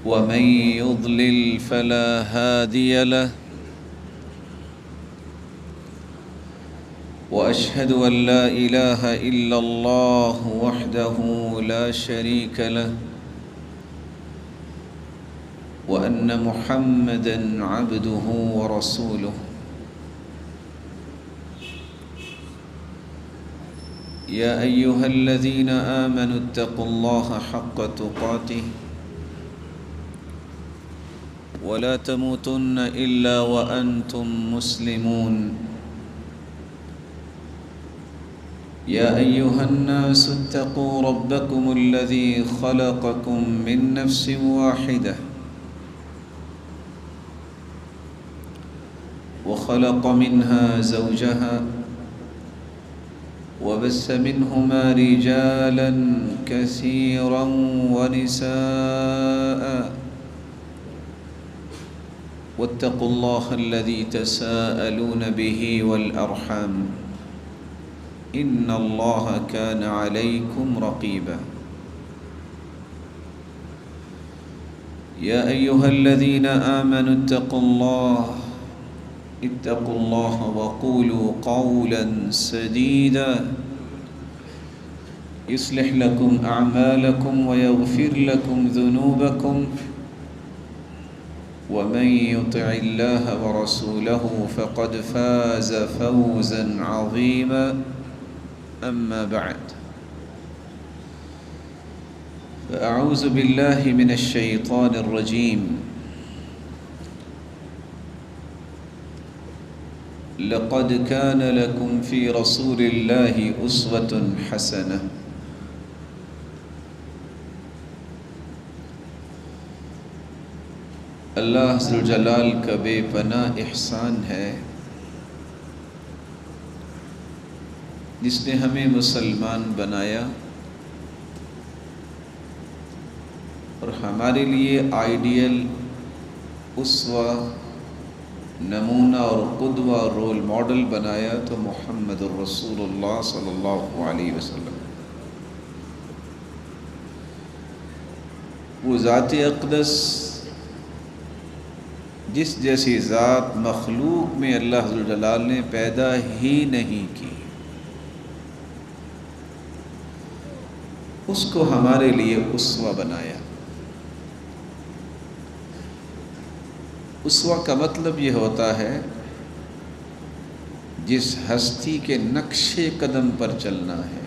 ومن يضلل فلا هادي له وأشهد أن لا إله إلا الله وحده لا شريك له وأن محمدًا عبده ورسوله يا أيها الذين آمنوا اتقوا الله حق تقاته ولا تموتن إلا وأنتم مسلمون يا أيها الناس اتقوا ربكم الذي خلقكم من نفس واحدة وخلق منها زوجها وبث منهما رجالا كثيرا ونساء واتقوا الله الذي تساءلون به والأرحام إن الله كان عليكم رقيبا يا أيها الذين آمنوا اتقوا الله وقولوا قولا سديدا يصلح لكم أعمالكم ويغفر لكم ذنوبكم ومن يطع الله ورسوله فقد فاز فوزا عظيما أما بعد فأعوذ بالله من الشيطان الرجيم لقد كان لكم في رسول الله أسوة حسنة اللہ ذوالجلال کا بے پناہ احسان ہے جس نے ہمیں مسلمان بنایا اور ہمارے لیے آئیڈیل اسوہ نمونہ اور قدوہ رول ماڈل بنایا تو محمد الرسول اللہ صلی اللہ علیہ وسلم وہ ذات اقدس جس جیسی ذات مخلوق میں اللہ ذوالجلال نے پیدا ہی نہیں کی، اس کو ہمارے لیے اسوہ بنایا۔ اسوہ کا مطلب یہ ہوتا ہے جس ہستی کے نقش قدم پر چلنا ہے،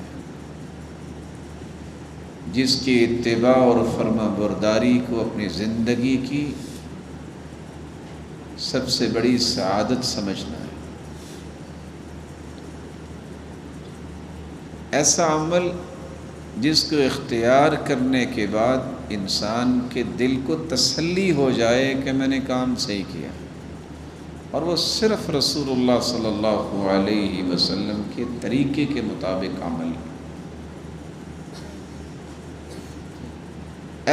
جس کی اتباع اور فرما برداری کو اپنی زندگی کی سب سے بڑی سعادت سمجھنا ہے۔ ایسا عمل جس کو اختیار کرنے کے بعد انسان کے دل کو تسلی ہو جائے کہ میں نے کام صحیح کیا، اور وہ صرف رسول اللہ صلی اللہ علیہ وسلم کے طریقے کے مطابق عمل،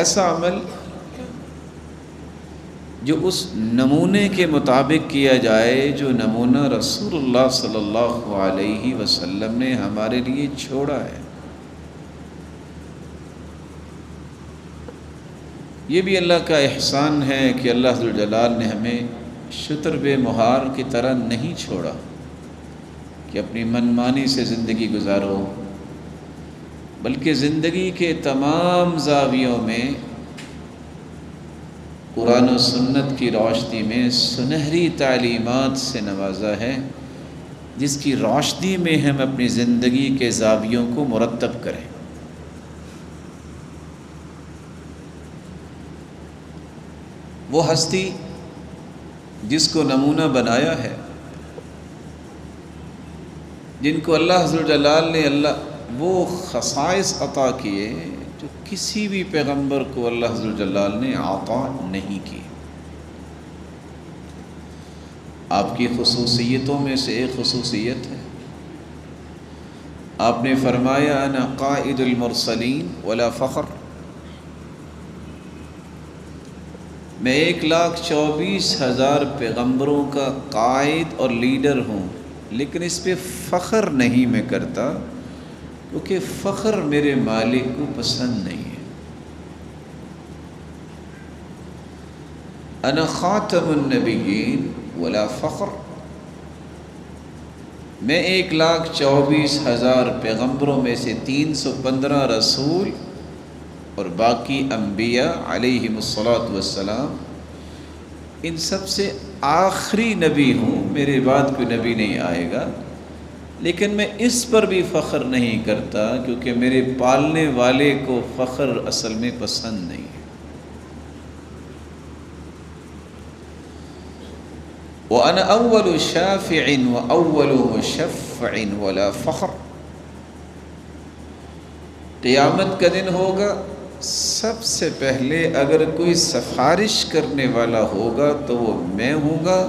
ایسا عمل جو اس نمونے کے مطابق کیا جائے جو نمونہ رسول اللہ صلی اللہ علیہ وسلم نے ہمارے لیے چھوڑا ہے۔ یہ بھی اللہ کا احسان ہے کہ اللہ ذوالجلال نے ہمیں شتر بے مہار کی طرح نہیں چھوڑا کہ اپنی منمانی سے زندگی گزارو، بلکہ زندگی کے تمام زاویوں میں قرآن و سنت کی روشنی میں سنہری تعلیمات سے نوازا ہے، جس کی روشنی میں ہم اپنی زندگی کے زاویوں کو مرتب کریں۔ وہ ہستی جس کو نمونہ بنایا ہے، جن کو اللہ ذوالجلال نے وہ خصائص عطا کیے جو کسی بھی پیغمبر کو اللہ ذوالجلال نے عطا نہیں کی۔ آپ کی خصوصیتوں میں سے ایک خصوصیت ہے، آپ نے فرمایا انا قائد المرسلین ولا فخر، میں 1,24,000 پیغمبروں کا قائد اور لیڈر ہوں، لیکن اس پہ فخر نہیں میں کرتا، کیونکہ فخر میرے مالک کو پسند نہیں ہے۔ انا خاتم النبیین ولا فخر، میں 1,24,000 پیغمبروں میں سے 315 رسول اور باقی انبیاء علیہم الصلاۃ والسلام، ان سب سے آخری نبی ہوں، میرے بعد کوئی نبی نہیں آئے گا، لیکن میں اس پر بھی فخر نہیں کرتا کیونکہ میرے پالنے والے کو فخر اصل میں پسند نہیں ہے۔ وَأَنَا أَوَّلُ شَافِعٍ وَأَوَّلُ مُشَفَّعٍ وَلَا فَخْرٍ، قیامت کا دن ہوگا، سب سے پہلے اگر کوئی سفارش کرنے والا ہوگا تو وہ میں ہوں گا،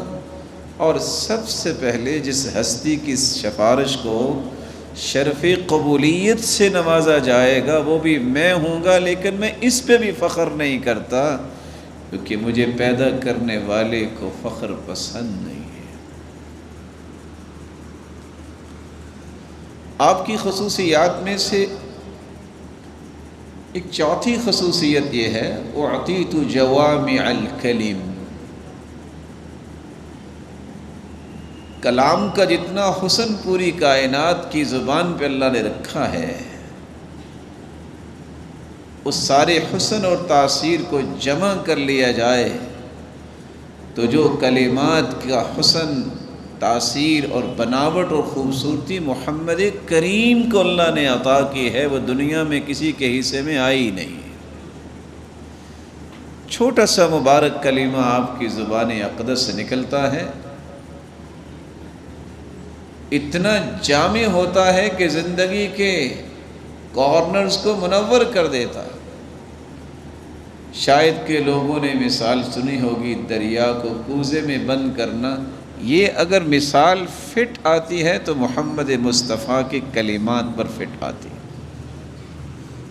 اور سب سے پہلے جس ہستی کی سفارش کو شرف قبولیت سے نوازا جائے گا وہ بھی میں ہوں گا، لیکن میں اس پہ بھی فخر نہیں کرتا کیونکہ مجھے پیدا کرنے والے کو فخر پسند نہیں ہے۔ آپ کی خصوصیات میں سے ایک چوتھی خصوصیت یہ ہے، اعطیت جوامع الکلم، کلام کا جتنا حسن پوری کائنات کی زبان پہ اللہ نے رکھا ہے، اس سارے حسن اور تاثیر کو جمع کر لیا جائے تو جو کلمات کا حسن، تاثیر اور بناوٹ اور خوبصورتی محمد کریم کو اللہ نے عطا کی ہے، وہ دنیا میں کسی کے حصے میں آئی نہیں۔ چھوٹا سا مبارک کلمہ آپ کی زبان اقدس سے نکلتا ہے، اتنا جامع ہوتا ہے کہ زندگی کے کارنرز کو منور کر دیتا۔ شاید کہ لوگوں نے مثال سنی ہوگی دریا کو کوزے میں بند کرنا، یہ اگر مثال فٹ آتی ہے تو محمد مصطفیٰ کے کلمات پر فٹ آتی ہے،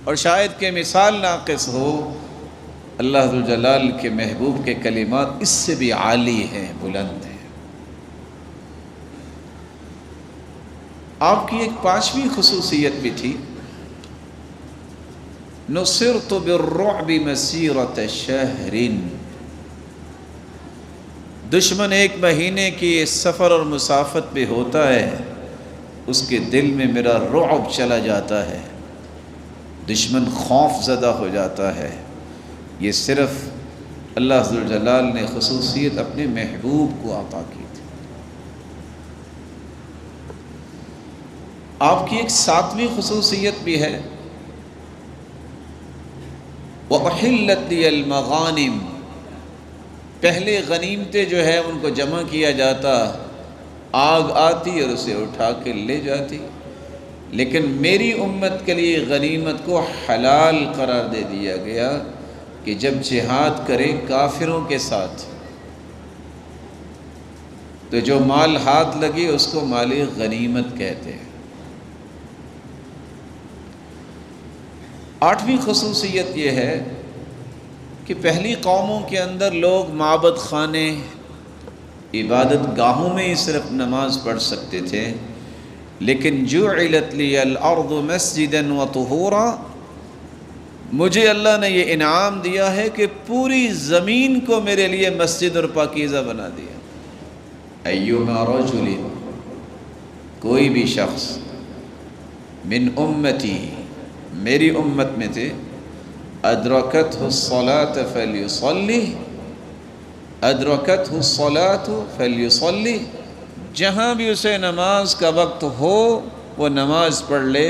اور شاید کہ مثال ناقص ہو، اللہ ذوالجلال کے محبوب کے کلمات اس سے بھی عالی ہیں، بلند ہیں۔ آپ کی ایک پانچویں خصوصیت بھی تھی، نصرت بالرعب مسیرۃ شہر، دشمن 1 مہینے کی سفر اور مسافت پہ ہوتا ہے، اس کے دل میں میرا رعب چلا جاتا ہے، دشمن خوف زدہ ہو جاتا ہے۔ یہ صرف اللہ ذوالجلال نے خصوصیت اپنے محبوب کو عطا کی تھی۔ آپ کی ایک 7ویں خصوصیت بھی ہے، وَأُحِلَّتْ لِيَ الْمَغَانِمُ، پہلے غنیمتیں جو ہے ان کو جمع کیا جاتا، آگ آتی اور اسے اٹھا کے لے جاتی، لیکن میری امت کے لیے غنیمت کو حلال قرار دے دیا گیا کہ جب جہاد کرے کافروں کے ساتھ تو جو مال ہاتھ لگے اس کو مال غنیمت کہتے ہیں۔ 8ویں خصوصیت یہ ہے کہ پہلی قوموں کے اندر لوگ معبد خانے، عبادت گاہوں میں ہی صرف نماز پڑھ سکتے تھے، لیکن جعلت لی الارض مسجدا وطہورا، مجھے اللہ نے یہ انعام دیا ہے کہ پوری زمین کو میرے لیے مسجد اور پاکیزہ بنا دیا۔ ایما رجل، کوئی بھی شخص، من امتی، میری امت میں تھے، ادرکتہ الصلاۃ فلیصلی، ادرکتہ الصلاۃ فلیصلی، جہاں بھی اسے نماز کا وقت ہو وہ نماز پڑھ لے،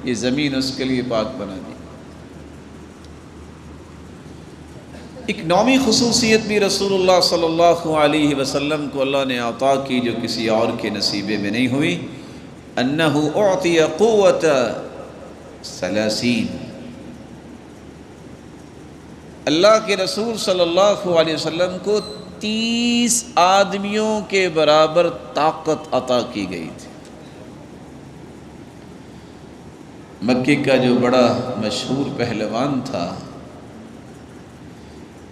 یہ زمین اس کے لیے پاک بنا دی۔ ایک 9ویں خصوصیت بھی رسول اللہ صلی اللہ علیہ وسلم کو اللہ نے عطا کی جو کسی اور کے نصیبے میں نہیں ہوئی، انہ اعطی قوت 30، اللہ کے رسول صلی اللہ علیہ وسلم کو 30 آدمیوں کے برابر طاقت عطا کی گئی تھی۔ مکے کا جو بڑا مشہور پہلوان تھا،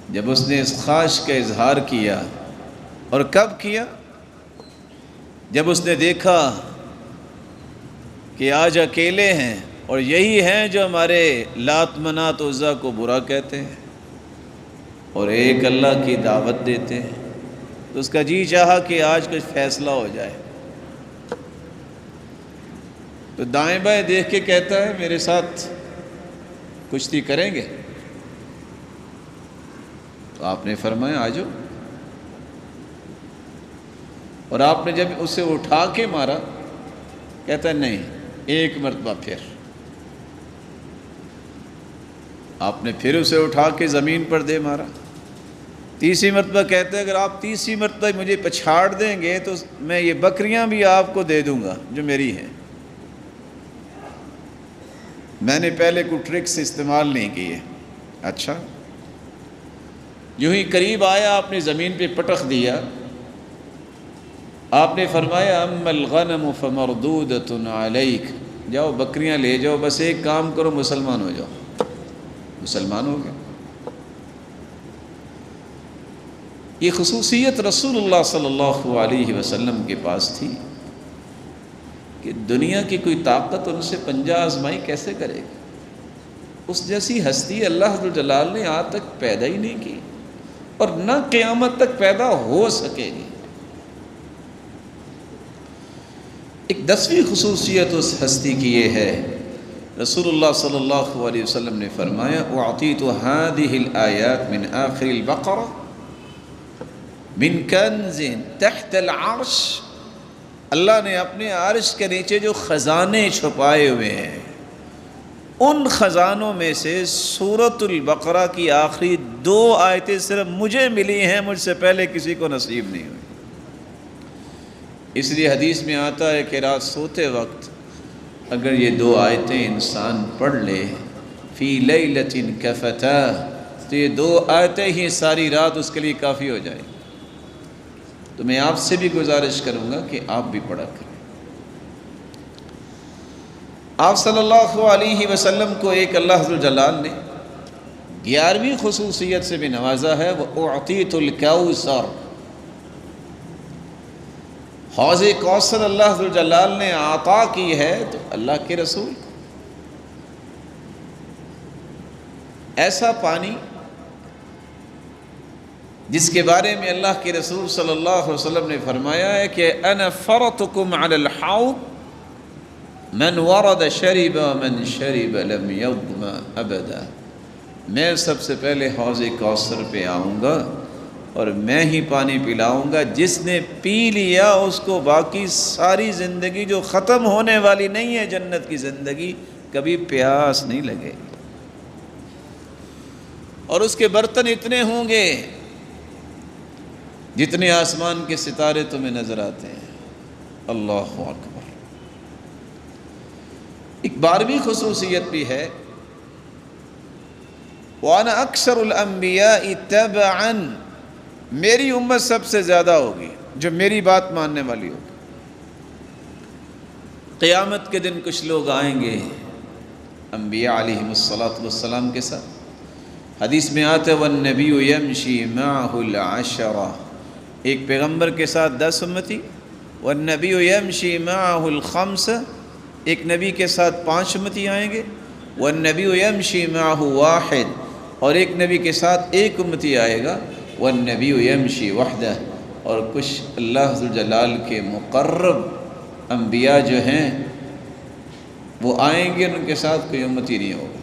جب اس نے اس خواہش کا اظہار کیا، اور کب کیا؟ جب اس نے دیکھا کہ آج اکیلے ہیں اور یہی ہیں جو ہمارے لات منات عزا کو برا کہتے ہیں، اور ایک اللہ کی دعوت دیتے ہیں، تو اس کا جی چاہا کہ آج کچھ فیصلہ ہو جائے، تو دائیں بائیں دیکھ کے کہتا ہے میرے ساتھ کشتی کریں گے؟ تو آپ نے فرمایا آ جاؤ، اور آپ نے جب اسے اٹھا کے مارا، کہتا ہے نہیں، ایک مرتبہ پھر۔ آپ نے پھر اسے اٹھا کے زمین پر دے مارا، تیسری مرتبہ کہتے ہیں اگر آپ تیسری مرتبہ مجھے پچھاڑ دیں گے تو میں یہ بکریاں بھی آپ کو دے دوں گا جو میری ہیں۔ میں نے پہلے کوئی ٹرکس استعمال نہیں کیے۔ اچھا، جو ہی قریب آیا آپ نے زمین پہ پٹخ دیا، آپ نے فرمایا اما الغنم فمردودۃ علیک، جاؤ بکریاں لے جاؤ، بس ایک کام کرو، مسلمان ہو جاؤ۔ مسلمان ہو گئے۔ یہ خصوصیت رسول اللہ صلی اللہ علیہ وسلم کے پاس تھی کہ دنیا کی کوئی طاقت ان سے پنجہ آزمائی کیسے کرے گی؟ اس جیسی ہستی اللہ ذو الجلال نے آج تک پیدا ہی نہیں کی، اور نہ قیامت تک پیدا ہو سکے گی۔ ایک 10ویں خصوصیت اس ہستی کی یہ ہے، رسول اللہ صلی اللہ علیہ وسلم نے فرمایا اعطیت هذه الآیات من آخر البقرہ من کنز تحت العرش، اللہ نے اپنے عرش کے نیچے جو خزانے چھپائے ہوئے ہیں، ان خزانوں میں سے سورۃ البقرہ کی آخری 2 آیتیں صرف مجھے ملی ہیں، مجھ سے پہلے کسی کو نصیب نہیں ہوئی۔ اس لیے حدیث میں آتا ہے کہ رات سوتے وقت اگر یہ 2 آیتیں انسان پڑھ لے، فی لیلۃ کفتاہ، تو یہ 2 آیتیں ہی ساری رات اس کے لیے کافی ہو جائے۔ تو میں آپ سے بھی گزارش کروں گا کہ آپ بھی پڑھا کریں۔ آپ صلی اللہ علیہ وسلم کو ایک اللہ ذو الجلال نے 11ویں خصوصیت سے بھی نوازا ہے، وہ اعطیت الکوثر، حوض کوثر اللہ ذو الجلال نے عطا کی ہے تو اللہ کے رسول کو۔ ایسا پانی جس کے بارے میں اللہ کے رسول صلی اللہ علیہ وسلم نے فرمایا ہے کہ انا فرطکم علی الحوض من ورد شرب من شرب لم یظمأ ابدا، میں سب سے پہلے حوض کوثر پہ آؤں گا اور میں ہی پانی پلاؤں گا، جس نے پی لیا اس کو باقی ساری زندگی جو ختم ہونے والی نہیں ہے، جنت کی زندگی، کبھی پیاس نہیں لگے گی۔ اور اس کے برتن اتنے ہوں گے جتنے آسمان کے ستارے تمہیں نظر آتے ہیں۔ اللہ اکبر۔ ایک 12ویں خصوصیت بھی ہے، وَأَنَا أَكْثَرُ الْأَنْبِيَاءِ تَبَعًا، میری امت سب سے زیادہ ہوگی جو میری بات ماننے والی ہوگی۔ قیامت کے دن کچھ لوگ آئیں گے انبیاء علیہم السلام کے ساتھ، حدیث میں آتا ہے وَالنَّبِيُّ يَمْشِي مَعَهُ الْعَشَرَةِ، ایک پیغمبر کے ساتھ 10 امتی، وَالنَّبِيُّ يَمْشِي مَعَهُ الْخَمْسَةِ، ایک نبی کے ساتھ 5 امتی آئیں گے، وَالنَّبِيُّ يَمْشِي مَعَهُ وَاحِدٌ، اور ایک نبی کے ساتھ 1 امتی آئے گا، وَالنَّبِيُّ يَمْشِي وَحْدَهُ، اور کچھ اللہ ذو الجلال کے مقرب انبیاء جو ہیں وہ آئیں گے، ان کے ساتھ کوئی امتی نہیں ہوگا۔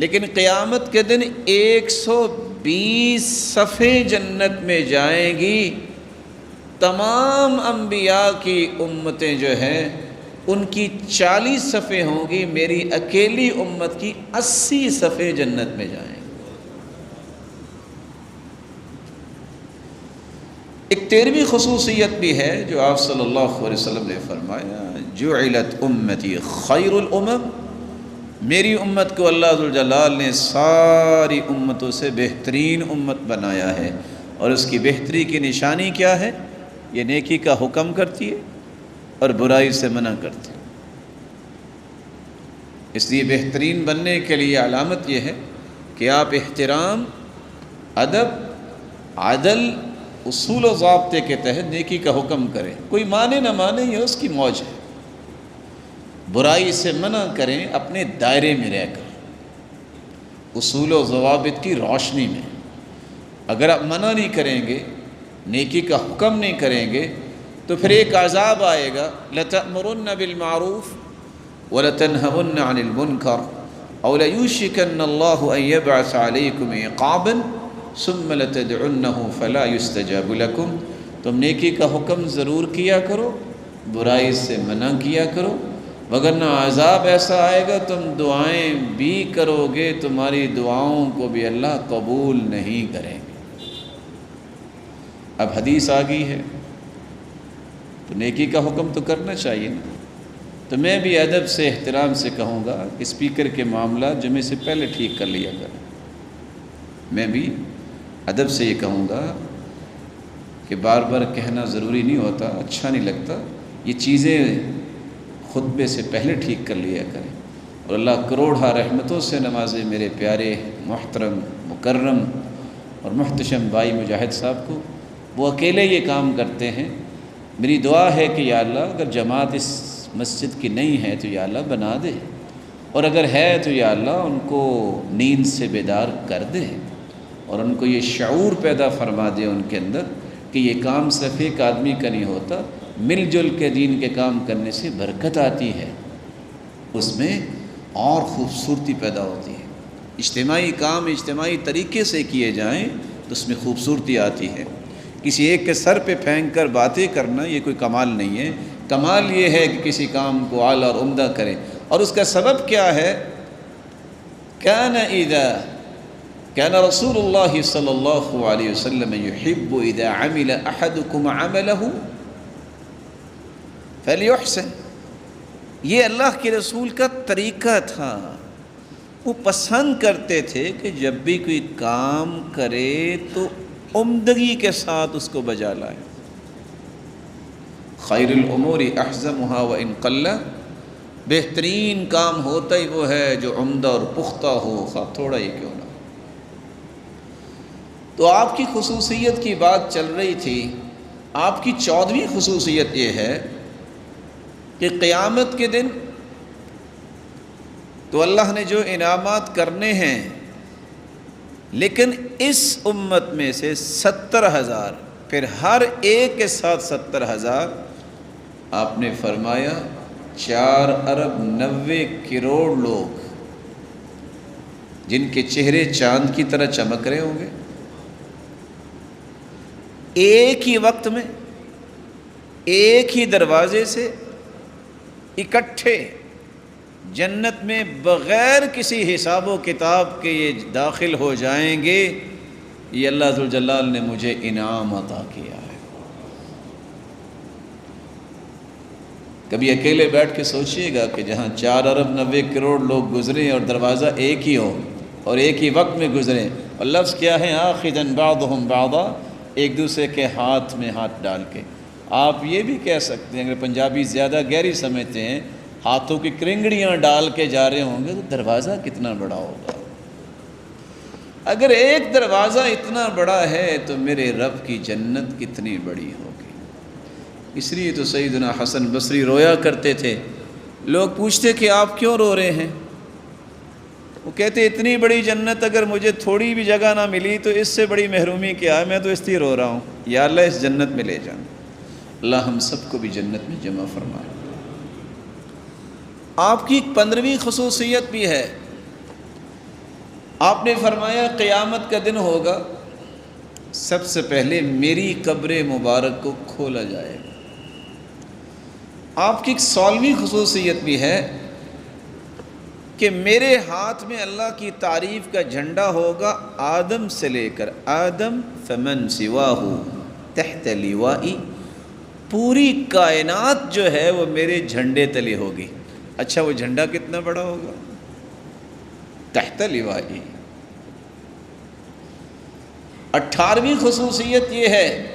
لیکن قیامت کے دن 120 صفیں جنت میں جائیں گی، تمام انبیاء کی امتیں جو ہیں ان کی 40 صفیں ہوں گی، میری اکیلی امت کی 80 صفیں جنت میں جائیں گی۔ ایک 13ویں خصوصیت بھی ہے جو آپ صلی اللہ علیہ وسلم نے فرمایا جعلت امتی خیر الامم، میری امت کو اللہ ذو الجلال نے ساری امتوں سے بہترین امت بنایا ہے، اور اس کی بہتری کی نشانی کیا ہے؟ یہ نیکی کا حکم کرتی ہے اور برائی سے منع کرتی ہے۔ اس لیے بہترین بننے کے لیے علامت یہ ہے کہ آپ احترام، ادب، عدل، اصول و ضابطے کے تحت نیکی کا حکم کریں، کوئی مانے نہ مانے یہ اس کی موج ہے، برائی سے منع کریں اپنے دائرے میں رہ کر، اصول و ضوابط کی روشنی میں، اگر آپ منع نہیں کریں گے، نیکی کا حکم نہیں کریں گے، تو پھر ایک عذاب آئے گا، لَتَأْمُرُنَّ بِالْمَعْرُوفِ وَلَتَنْهَوُنَّ عَنِ الْمُنْكَرِ أَوْ لَيُوشِكَنَّ اللَّهُ أَن يَبْعَثَ عَلَيْكُمْ عِقَابًا ثُمَّ لَتَدْعُنَّهُ فَلَا يُسْتَجَابُ لَكُمْ۔ تم نیکی کا حکم ضرور کیا کرو، برائی سے منع کیا کرو، وگرنہ عذاب ایسا آئے گا تم دعائیں بھی کرو گے، تمہاری دعاؤں کو بھی اللہ قبول نہیں کریں گے۔ اب حدیث آ گئی ہے تو نیکی کا حکم تو کرنا چاہیے نا۔ تو میں بھی ادب سے احترام سے کہوں گا کہ اسپیکر کے معاملات جمعے سے پہلے ٹھیک کر لیا کریں۔ میں بھی ادب سے یہ کہوں گا کہ بار بار کہنا ضروری نہیں ہوتا، اچھا نہیں لگتا، یہ چیزیں خطبے سے پہلے ٹھیک کر لیا کریں۔ اور اللہ کروڑہ رحمتوں سے نوازے میرے پیارے محترم مکرم اور محتشم بھائی مجاہد صاحب کو، وہ اکیلے یہ کام کرتے ہیں۔ میری دعا ہے کہ یا اللہ اگر جماعت اس مسجد کی نہیں ہے تو یا اللہ بنا دے، اور اگر ہے تو یا اللہ ان کو نیند سے بیدار کر دے، اور ان کو یہ شعور پیدا فرما دے ان کے اندر کہ یہ کام صرف ایک آدمی کا نہیں ہوتا، مل جل کے دین کے کام کرنے سے برکت آتی ہے، اس میں اور خوبصورتی پیدا ہوتی ہے۔ اجتماعی کام اجتماعی طریقے سے کیے جائیں تو اس میں خوبصورتی آتی ہے۔ کسی ایک کے سر پہ پھینک کر باتیں کرنا یہ کوئی کمال نہیں ہے۔ کمال یہ ہے کہ کسی کام کو اعلیٰ اور عمدہ کریں، اور اس کا سبب کیا ہے؟ كان رسول اللہ صلی اللہ علیہ وسلم يحب اذا عمل احدكم عمله فليحسن۔ یہ اللہ کے رسول کا طریقہ تھا، وہ پسند کرتے تھے کہ جب بھی کوئی کام کرے تو عمدگی کے ساتھ اس کو بجا لائے۔ خیر الامور احزمها وان قل، بہترین کام ہوتا ہی وہ ہے جو عمدہ اور پختہ ہو، خواہ تھوڑا ہی کیوں نہ۔ تو آپ کی خصوصیت کی بات چل رہی تھی۔ آپ کی 14ویں خصوصیت یہ ہے کہ قیامت کے دن تو اللہ نے جو انعامات کرنے ہیں، لیکن اس امت میں سے 70,000، پھر ہر ایک کے ساتھ 70,000، آپ نے فرمایا 4,90,00,000,000 لوگ جن کے چہرے چاند کی طرح چمک رہے ہوں گے، ایک ہی وقت میں ایک ہی دروازے سے اکٹھے جنت میں بغیر کسی حساب و کتاب کے یہ داخل ہو جائیں گے۔ یہ اللہ ذوالجلال نے مجھے انعام عطا کیا ہے۔ کبھی اکیلے بیٹھ کے سوچئے گا کہ جہاں 4,90,00,000,000 لوگ گزریں اور دروازہ ایک ہی ہو اور ایک ہی وقت میں گزریں، اور لفظ کیا ہے؟ آخذاً بعضهم بعضا، ایک دوسرے کے ہاتھ میں ہاتھ ڈال کے۔ آپ یہ بھی کہہ سکتے ہیں، اگر پنجابی زیادہ گہری سمجھتے ہیں، ہاتھوں کی کرنگڑیاں ڈال کے جا رہے ہوں گے تو دروازہ کتنا بڑا ہوگا۔ اگر ایک دروازہ اتنا بڑا ہے تو میرے رب کی جنت کتنی بڑی ہوگی۔ اس لیے تو سیدنا حسن بصری رویا کرتے تھے۔ لوگ پوچھتے کہ آپ کیوں رو رہے ہیں؟ وہ کہتے اتنی بڑی جنت اگر مجھے تھوڑی بھی جگہ نہ ملی تو اس سے بڑی محرومی کیا ہے، میں تو اس لیے رو رہا ہوں، یا اللہ اس جنت میں لے جانا۔ اللہ ہم سب کو بھی جنت میں جمع فرمائے۔ آپ کی 15ویں خصوصیت بھی ہے، آپ نے فرمایا قیامت کا دن ہوگا، سب سے پہلے میری قبر مبارک کو کھولا جائے گا۔ آپ کی 16ویں خصوصیت بھی ہے کہ میرے ہاتھ میں اللہ کی تعریف کا جھنڈا ہوگا، آدم سے لے کر آدم فمن سواہ تحت لوائی، پوری کائنات جو ہے وہ میرے جھنڈے تلے ہوگی۔ اچھا وہ جھنڈا کتنا بڑا ہوگا؟ تحت لوائی۔ 18ویں خصوصیت یہ ہے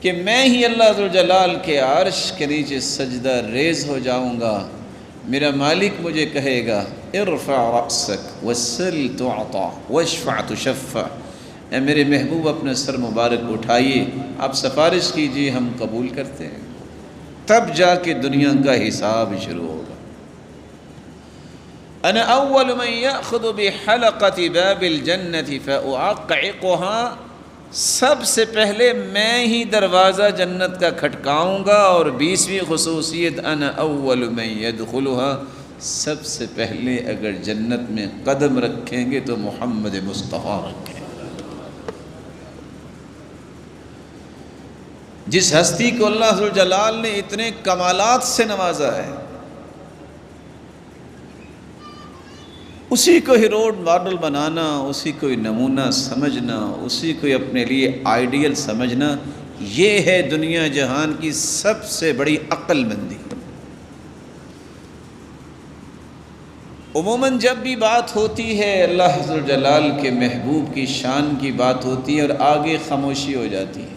کہ میں ہی اللہ ذوالجلال کے عرش کے نیچے سجدہ ریز ہو جاؤں گا۔ میرا مالک مجھے کہے گا ارفع رأسک وسل تعطا واشفع تشفع، اے میرے محبوب اپنا سر مبارک اٹھائیے، آپ سفارش کیجئے، ہم قبول کرتے ہیں۔ تب جا کے دنیا کا حساب شروع ہوگا۔ انا اول من یاخذ بحلقۃ باب الجنۃ فاعقعقها، سب سے پہلے میں ہی دروازہ جنت کا کھٹکاؤں گا، اور 20ویں خصوصیت انا اول من يدخلها، سب سے پہلے اگر جنت میں قدم رکھیں گے تو محمد مصطفیٰ رکھیں گے۔ جس ہستی کو اللہ ذوالجلال نے اتنے کمالات سے نوازا ہے، اسی کو ہی رول ماڈل بنانا، اسی کو ہی نمونہ سمجھنا، اسی کو ہی اپنے لیے آئیڈیل سمجھنا، یہ ہے دنیا جہان کی سب سے بڑی عقل مندی۔ عموماً جب بھی بات ہوتی ہے اللہ ذوالجلال کے محبوب کی شان کی بات ہوتی ہے اور آگے خاموشی ہو جاتی ہے۔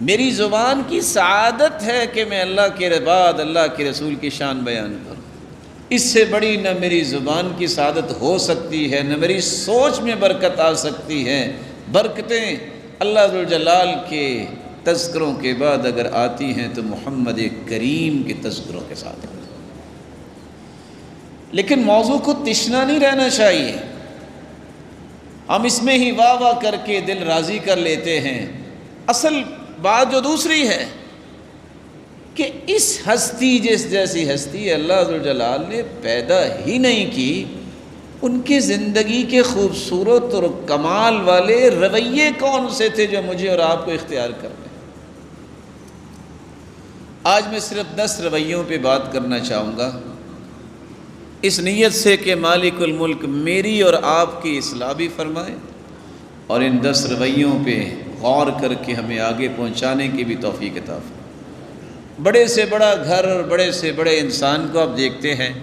میری زبان کی سعادت ہے کہ میں اللہ کے بعد اللہ کے رسول کی شان بیان کروں، اس سے بڑی نہ میری زبان کی سعادت ہو سکتی ہے، نہ میری سوچ میں برکت آ سکتی ہے۔ برکتیں اللہ ذوالجلال کے تذکروں کے بعد اگر آتی ہیں تو محمد کریم کے تذکروں کے ساتھ آتی ہیں۔ لیکن موضوع کو تشنا نہیں رہنا چاہیے، ہم اس میں ہی واہ واہ کر کے دل راضی کر لیتے ہیں۔ اصل بات جو دوسری ہے کہ اس ہستی جیسی ہستی اللہ ذوالجلال نے پیدا ہی نہیں کی، ان کی زندگی کے خوبصورت اور کمال والے رویے کون سے تھے جو مجھے اور آپ کو اختیار کرنے۔ آج میں صرف 10 رویوں پہ بات کرنا چاہوں گا، اس نیت سے کہ مالک الملک میری اور آپ کی اصلاح بھی فرمائے، اور ان 10 رویوں پہ غور کر کے ہمیں آگے پہنچانے کی بھی توفیق عطا فرمائے۔ بڑے سے بڑا گھر اور بڑے سے بڑے انسان کو آپ دیکھتے ہیں،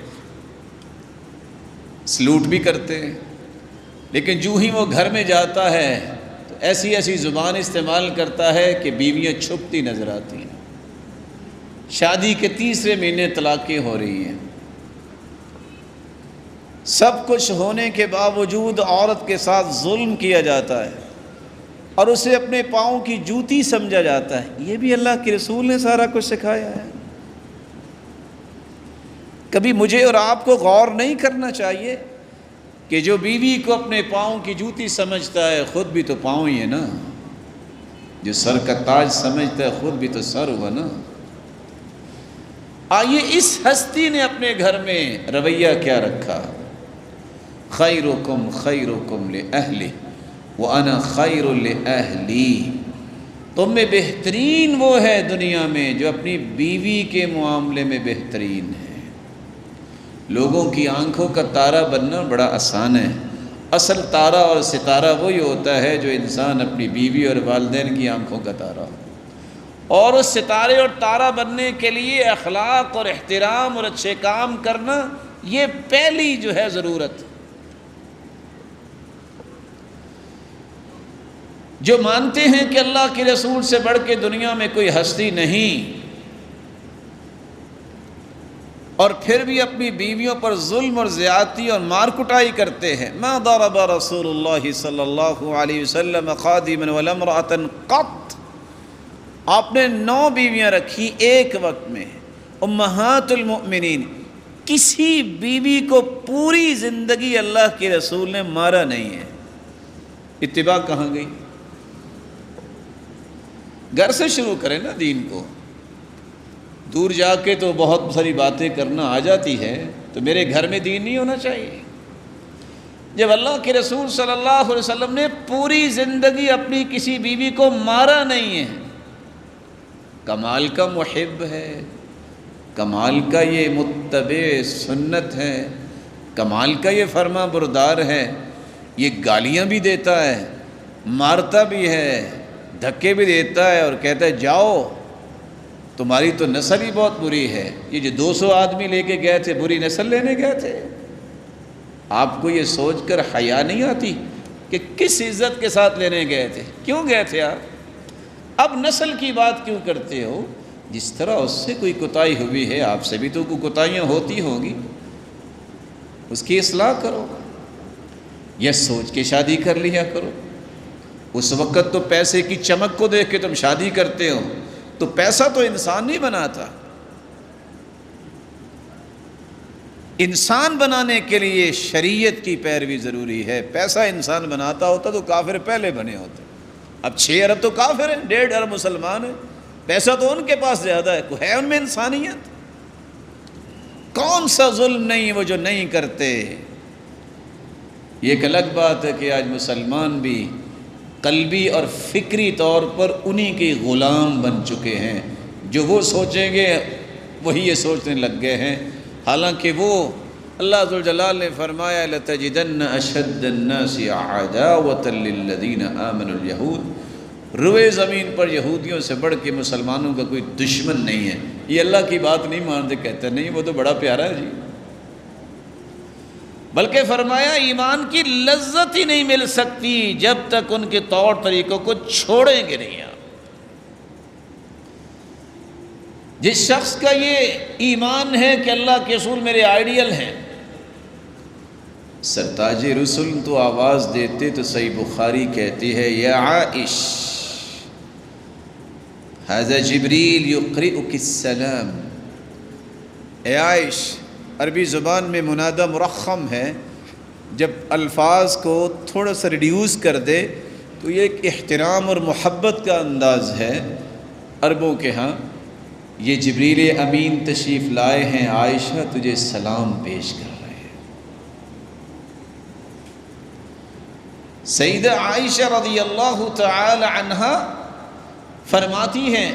سلوٹ بھی کرتے ہیں، لیکن جو ہی وہ گھر میں جاتا ہے تو ایسی ایسی زبان استعمال کرتا ہے کہ بیویاں چھپتی نظر آتی ہیں۔ شادی کے 3 مہینے طلاقیں ہو رہی ہیں، سب کچھ ہونے کے باوجود عورت کے ساتھ ظلم کیا جاتا ہے اور اسے اپنے پاؤں کی جوتی سمجھا جاتا ہے۔ یہ بھی اللہ کے رسول نے سارا کچھ سکھایا ہے۔ کبھی مجھے اور آپ کو غور نہیں کرنا چاہیے کہ جو بیوی کو اپنے پاؤں کی جوتی سمجھتا ہے خود بھی تو پاؤں ہی ہے نا، جو سر کا تاج سمجھتا ہے خود بھی تو سر ہوا نا۔ آئیے اس ہستی نے اپنے گھر میں رویہ کیا رکھا؟ خیرکم خیرکم لأہلہ وَأَنَا خَيْرٌ لِأَهْلِي، تم میں بہترین وہ ہے دنیا میں جو اپنی بیوی کے معاملے میں بہترین ہے۔ لوگوں کی آنکھوں کا تارہ بننا بڑا آسان ہے، اصل تارہ اور ستارہ وہی ہوتا ہے جو انسان اپنی بیوی اور والدین کی آنکھوں کا تارہ ہو، اور اس ستارے اور تارہ بننے کے لیے اخلاق اور احترام اور اچھے کام کرنا یہ پہلی جو ہے ضرورت۔ جو مانتے ہیں کہ اللہ کے رسول سے بڑھ کے دنیا میں کوئی ہستی نہیں، اور پھر بھی اپنی بیویوں پر ظلم اور زیادتی اور مار کٹائی کرتے ہیں۔ ما ضرب رسول اللہ صلی اللہ علیہ وسلم خادما ولا امرأة قط، آپ نے 9 بیویاں رکھی ایک وقت میں، امہات المؤمنین، کسی بیوی کو پوری زندگی اللہ کے رسول نے مارا نہیں ہے۔ اتباع کہاں گئی؟ گھر سے شروع کریں نا دین کو، دور جا کے تو بہت ساری باتیں کرنا آ جاتی ہے، تو میرے گھر میں دین نہیں ہونا چاہیے؟ جب اللہ کے رسول صلی اللہ علیہ وسلم نے پوری زندگی اپنی کسی بیوی کو مارا نہیں ہے، کمال کا محب ہے، کمال کا یہ متبع سنت ہے، کمال کا یہ فرما بردار ہے، یہ گالیاں بھی دیتا ہے، مارتا بھی ہے، دھکے بھی دیتا ہے، اور کہتا ہے جاؤ تمہاری تو نسل ہی بہت بری ہے۔ یہ جو 200 آدمی لے کے گئے تھے بری نسل لینے گئے تھے؟ آپ کو یہ سوچ کر حیا نہیں آتی کہ کس عزت کے ساتھ لینے گئے تھے؟ کیوں گئے تھے آپ؟ اب نسل کی بات کیوں کرتے ہو؟ جس طرح اس سے کوئی کوتاہی ہوئی ہے آپ سے بھی تو کوئی کوتاہیاں ہوتی ہوں گی، اس کی اصلاح کرو، یہ سوچ کے شادی کر لیا کرو۔ اس وقت تو پیسے کی چمک کو دیکھ کے تم شادی کرتے ہو، تو پیسہ تو انسان نہیں بناتا، انسان بنانے کے لیے شریعت کی پیروی ضروری ہے۔ پیسہ انسان بناتا ہوتا تو کافر پہلے بنے ہوتے۔ اب 6 ارب تو کافر ہیں، 1.5 ارب مسلمان ہیں، پیسہ تو ان کے پاس زیادہ ہے، کوئی ہے ان میں انسانیت؟ کون سا ظلم نہیں وہ جو نہیں کرتے؟ یہ ایک الگ بات ہے کہ آج مسلمان بھی قلبی اور فکری طور پر انہی کے غلام بن چکے ہیں، جو وہ سوچیں گے وہی یہ سوچنے لگ گئے ہیں، حالانکہ وہ اللہ ذوالجلال نے فرمایا لَتَجِدَنَّ أَشَدَّ النَّاسِ عَدَاوَةً لِلَّذِينَ آمَنُوا الْيَهُودِ، روئے زمین پر یہودیوں سے بڑھ کے مسلمانوں کا کوئی دشمن نہیں ہے۔ یہ اللہ کی بات نہیں مانتے، کہتے نہیں وہ تو بڑا پیارا ہے جی، بلکہ فرمایا ایمان کی لذت ہی نہیں مل سکتی جب تک ان کے طور طریقوں کو چھوڑیں گے نہیں آپ۔ جس شخص کا یہ ایمان ہے کہ اللہ کے رسول میرے آئیڈیل ہیں، سرتاج رسول تو آواز دیتے تو صحیح بخاری کہتی ہے یا عائش ھذا جبریل یقرئک السلام، اے عائش، عربی زبان میں منادہ مرخم ہے، جب الفاظ کو تھوڑا سا ریڈیوس کر دے تو یہ ایک احترام اور محبت کا انداز ہے عربوں کے ہاں۔ یہ جبریل امین تشریف لائے ہیں، عائشہ تجھے سلام پیش کر رہے ہیں۔ سیدہ عائشہ رضی اللہ تعالی عنہا فرماتی ہیں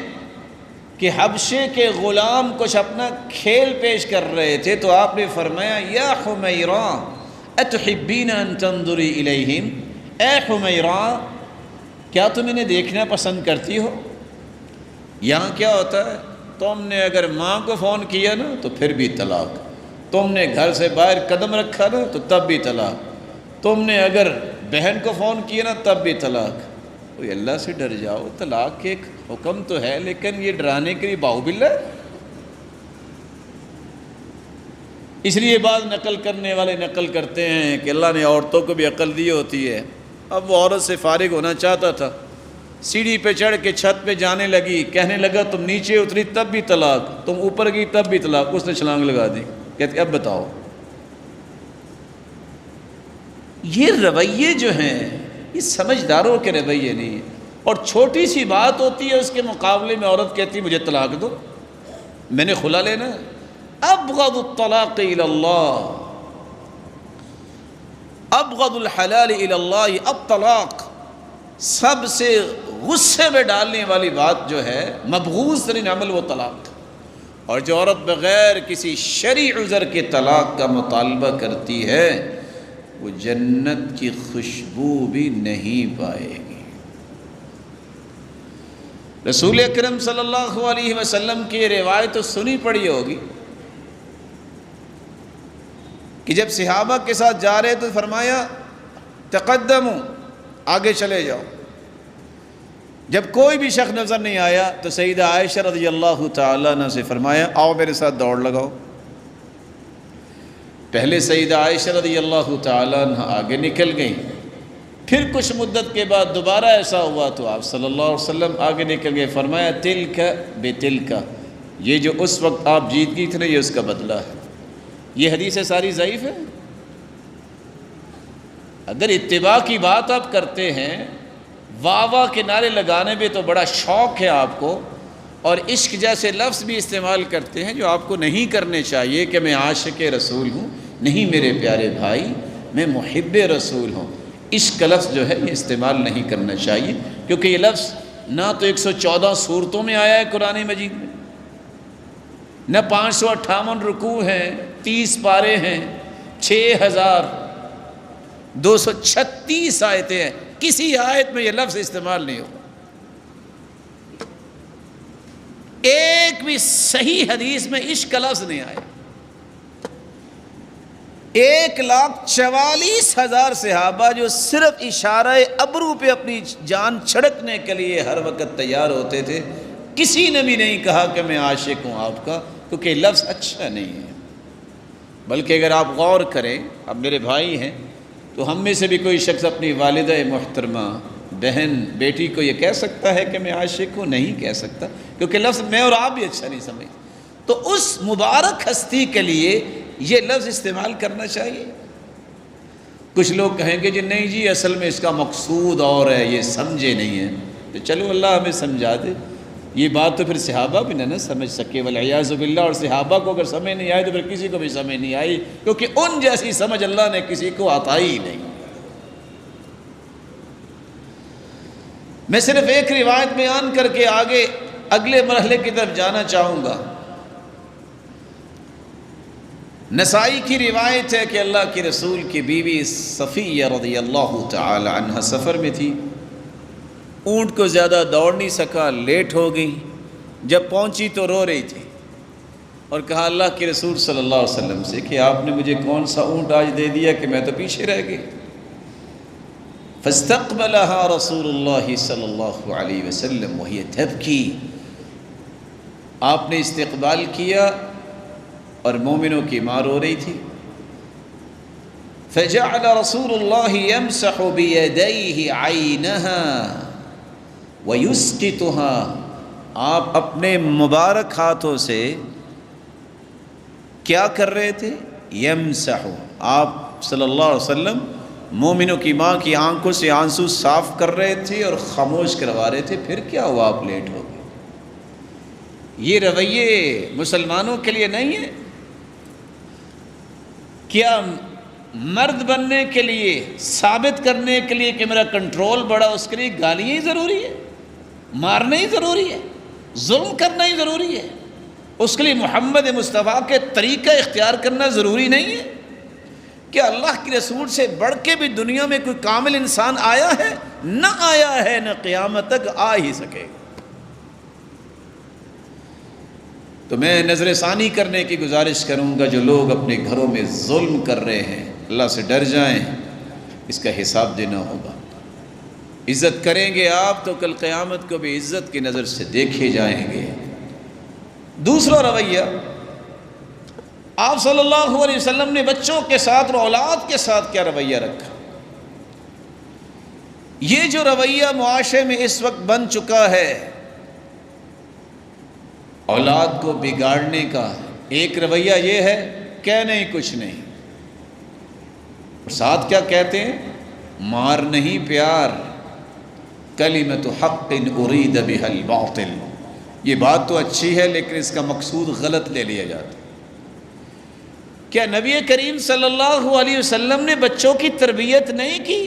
کہ حبشے کے غلام کچھ اپنا کھیل پیش کر رہے تھے تو آپ نے فرمایا یا حمیرہ اتحبین ان تنظری الیہم، اے حمیرہ کیا تم انہیں دیکھنا پسند کرتی ہو؟ یہاں کیا ہوتا ہے، تم نے اگر ماں کو فون کیا نا تو پھر بھی طلاق، تم نے گھر سے باہر قدم رکھا نا تو تب بھی طلاق، تم نے اگر بہن کو فون کیا نا تب بھی طلاق۔ کوئی اللہ سے ڈر جاؤ، طلاق کے ایک حکم تو ہے لیکن یہ ڈرانے کے لیے باہوبلہ ہے۔ اس لیے بعض نقل کرنے والے نقل کرتے ہیں کہ اللہ نے عورتوں کو بھی عقل دی ہوتی ہے۔ اب وہ عورت سے فارغ ہونا چاہتا تھا، سیڑھی پہ چڑھ کے چھت پہ جانے لگی، کہنے لگا تم نیچے اتری تب بھی طلاق، تم اوپر گئی تب بھی طلاق، اس نے چھلانگ لگا دی، کہتے اب بتاؤ۔ یہ رویے جو ہیں یہ سمجھداروں کے رویے نہیں ہیں، اور چھوٹی سی بات ہوتی ہے اس کے مقابلے میں عورت کہتی مجھے طلاق دو، میں نے خلا لینا ہے۔ ابغض الطلاق الی اللہ، ابغض الحلال الی اللہ الطلاق، سب سے غصے میں ڈالنے والی بات جو ہے، مبغوض ترین عمل وہ طلاق، اور جو عورت بغیر کسی شرعی عذر کے طلاق کا مطالبہ کرتی ہے وہ جنت کی خوشبو بھی نہیں پائے گی۔ رسول اکرم صلی اللہ علیہ وسلم کی روایت تو سنی پڑی ہوگی کہ جب صحابہ کے ساتھ جا رہے تو فرمایا تقدموا، آگے چلے جاؤ۔ جب کوئی بھی شخص نظر نہیں آیا تو سیدہ عائشہ رضی اللہ تعالیٰ عنہ سے فرمایا آؤ میرے ساتھ دوڑ لگاؤ۔ پہلے سیدہ عائشہ رضی اللہ تعالیٰ عنہ آگے نکل گئیں، پھر کچھ مدت کے بعد دوبارہ ایسا ہوا تو آپ صلی اللہ علیہ وسلم آگے نکل گئے، فرمایا تلک بتلک، یہ جو اس وقت آپ جیت گئی تھی نا یہ اس کا بدلہ ہے۔ یہ حدیث ساری ضعیف ہے۔ اگر اتباع کی بات آپ کرتے ہیں، واہ واہ کے نعرے لگانے میں تو بڑا شوق ہے آپ کو، اور عشق جیسے لفظ بھی استعمال کرتے ہیں جو آپ کو نہیں کرنے چاہیے کہ میں عاشق رسول ہوں، نہیں میرے پیارے بھائی، میں محب رسول ہوں۔ عشق کا لفظ جو ہے یہ استعمال نہیں کرنا چاہیے، کیونکہ یہ لفظ نہ تو 114 سورتوں میں آیا ہے قرآن مجید میں، نہ 558 رکوع ہیں، 30 پارے ہیں، 6236 آیتیں ہیں، کسی آیت میں یہ لفظ استعمال نہیں ہوا۔ ایک بھی صحیح حدیث میں عشق کا لفظ نہیں آیا۔ 1,44,000 صحابہ جو صرف اشارہ ابرو پہ اپنی جان چھڑکنے کے لیے ہر وقت تیار ہوتے تھے، کسی نے بھی نہیں کہا کہ میں عاشق ہوں آپ کا، کیونکہ لفظ اچھا نہیں ہے۔ بلکہ اگر آپ غور کریں، اب میرے بھائی ہیں تو ہم میں سے بھی کوئی شخص اپنی والدہ محترمہ، بہن، بیٹی کو یہ کہہ سکتا ہے کہ میں عاشق ہوں؟ نہیں کہہ سکتا، کیونکہ لفظ میں اور آپ بھی اچھا نہیں سمجھتے۔ تو اس مبارک ہستی کے لیے یہ لفظ استعمال کرنا چاہیے. کچھ لوگ کہیں گے جی نہیں جی اصل میں اس کا مقصود اور ہے، یہ سمجھے نہیں ہے. تو چلو اللہ ہمیں سمجھا دے. یہ بات تو پھر صحابہ بھی نہ سمجھ سکے والعیاذ باللہ، اور صحابہ کو اگر سمجھ نہیں آئی تو پھر کسی کو بھی سمجھ نہیں آئی، کیونکہ ان جیسی سمجھ اللہ نے کسی کو عطا ہی نہیں. میں صرف ایک روایت بیان کر کے آگے اگلے مرحلے کی طرف جانا چاہوں گا. نسائی کی روایت ہے کہ اللہ کے رسول کی بیوی صفیہ رضی اللہ تعالی عنہ سفر میں تھی. اونٹ کو زیادہ دوڑ نہیں سکا، لیٹ ہو گئی. جب پہنچی تو رو رہی تھی اور کہا اللہ کے رسول صلی اللہ علیہ وسلم سے کہ آپ نے مجھے کون سا اونٹ آج دے دیا کہ میں تو پیچھے رہ گئی. فاستقبلها رسول اللہ صلی اللہ علیہ وسلم وہی تبکی. آپ نے استقبال کیا اور مومنوں کی ماں رو رہی تھی. فجعل رسول اللہ يمسح بيديه عينها ويسقطها. آپ اپنے مبارک ہاتھوں سے کیا کر رہے تھے؟ یمسح. آپ صلی اللہ علیہ وسلم مومنوں کی ماں کی آنکھوں سے آنسو صاف کر رہے تھے اور خاموش کروا رہے تھے. پھر کیا ہوا آپ لیٹ ہو گئے؟ یہ رویے مسلمانوں کے لیے نہیں ہے. کیا مرد بننے کے لیے، ثابت کرنے کے لیے کہ میرا کنٹرول بڑا، اس کے لیے گالیاں ہی ضروری ہے؟ مارنا ہی ضروری ہے؟ ظلم کرنا ہی ضروری ہے؟ اس کے لیے محمد مصطفیٰ کے طریقہ اختیار کرنا ضروری نہیں ہے؟ کیا اللہ کے رسول سے بڑھ کے بھی دنیا میں کوئی کامل انسان آیا ہے؟ نہ آیا ہے، نہ قیامت تک آ ہی سکے گا. تو میں نظر ثانی کرنے کی گزارش کروں گا، جو لوگ اپنے گھروں میں ظلم کر رہے ہیں اللہ سے ڈر جائیں، اس کا حساب دینا ہوگا. عزت کریں گے آپ تو کل قیامت کو بھی عزت کی نظر سے دیکھے جائیں گے. دوسرا رویہ، آپ صلی اللہ علیہ وسلم نے بچوں کے ساتھ اور اولاد کے ساتھ کیا رویہ رکھا. یہ جو رویہ معاشرے میں اس وقت بن چکا ہے اولاد کو بگاڑنے کا، ایک رویہ یہ ہے کہ نہیں کچھ نہیں، اور ساتھ کیا کہتے ہیں؟ مار نہیں پیار. کلمۃ حق ارید بها الباطل. یہ بات تو اچھی ہے لیکن اس کا مقصود غلط لے لیا جاتا ہے. کیا نبی کریم صلی اللہ علیہ وسلم نے بچوں کی تربیت نہیں کی؟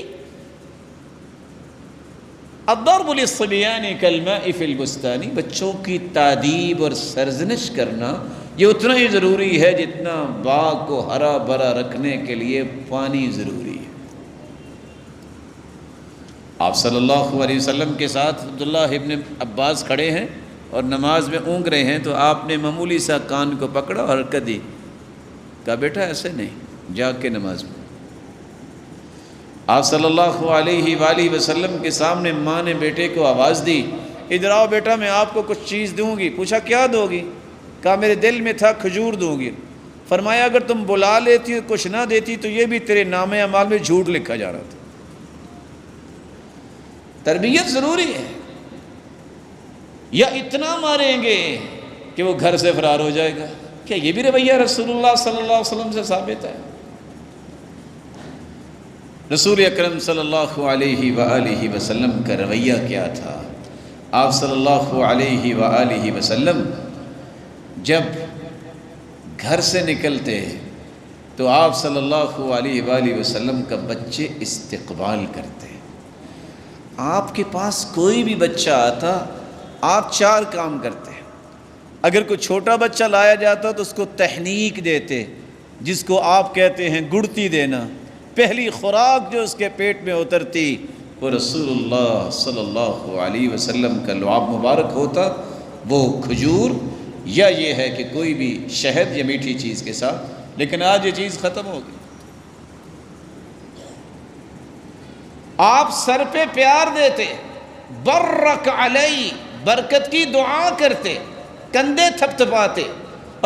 الضرب للصبیان کالماء فی البستان. بچوں کی تادیب اور سرزنش کرنا یہ اتنا ہی ضروری ہے جتنا باغ کو ہرا بھرا رکھنے کے لیے پانی ضروری ہے. آپ صلی اللہ علیہ وسلم کے ساتھ عبداللہ ابن عباس کھڑے ہیں اور نماز میں اونگ رہے ہیں، تو آپ نے معمولی سا کان کو پکڑا اور حرکت دی. کہا بیٹا ایسے نہیں، جا کے نماز میں. آپ صلی اللہ علیہ وآلہ وسلم کے سامنے ماں نے بیٹے کو آواز دی، ادھر آؤ بیٹا میں آپ کو کچھ چیز دوں گی. پوچھا کیا دو گی؟ کہا میرے دل میں تھا کھجور دوں گی. فرمایا اگر تم بلا لیتی کچھ نہ دیتی تو یہ بھی تیرے نام اعمال میں جھوٹ لکھا جا رہا تھا. تربیت ضروری ہے. یا اتنا ماریں گے کہ وہ گھر سے فرار ہو جائے گا؟ کیا یہ بھی رویہ رسول اللہ صلی اللہ علیہ وسلم سے ثابت ہے؟ رسول اکرم صلی اللہ علیہ وآلہ وسلم کا رویہ کیا تھا؟ آپ صلی اللہ علیہ وآلہ وسلم جب گھر سے نکلتے تو آپ صلی اللہ علیہ وآلہ وسلم کا بچے استقبال کرتے. آپ کے پاس کوئی بھی بچہ آتا آپ 4 کام کرتے. اگر کوئی چھوٹا بچہ لایا جاتا تو اس کو تحنیک دیتے، جس کو آپ کہتے ہیں گڑتی دینا. پہلی خوراک جو اس کے پیٹ میں اترتی وہ رسول اللہ صلی اللہ علیہ وسلم کا لعاب مبارک ہوتا، وہ کھجور یا یہ ہے کہ کوئی بھی شہد یا میٹھی چیز کے ساتھ. لیکن آج یہ چیز ختم ہو گئی. آپ سر پہ پیار دیتے، برک علی، برکت کی دعا کرتے، کندھے تھپتھپاتے،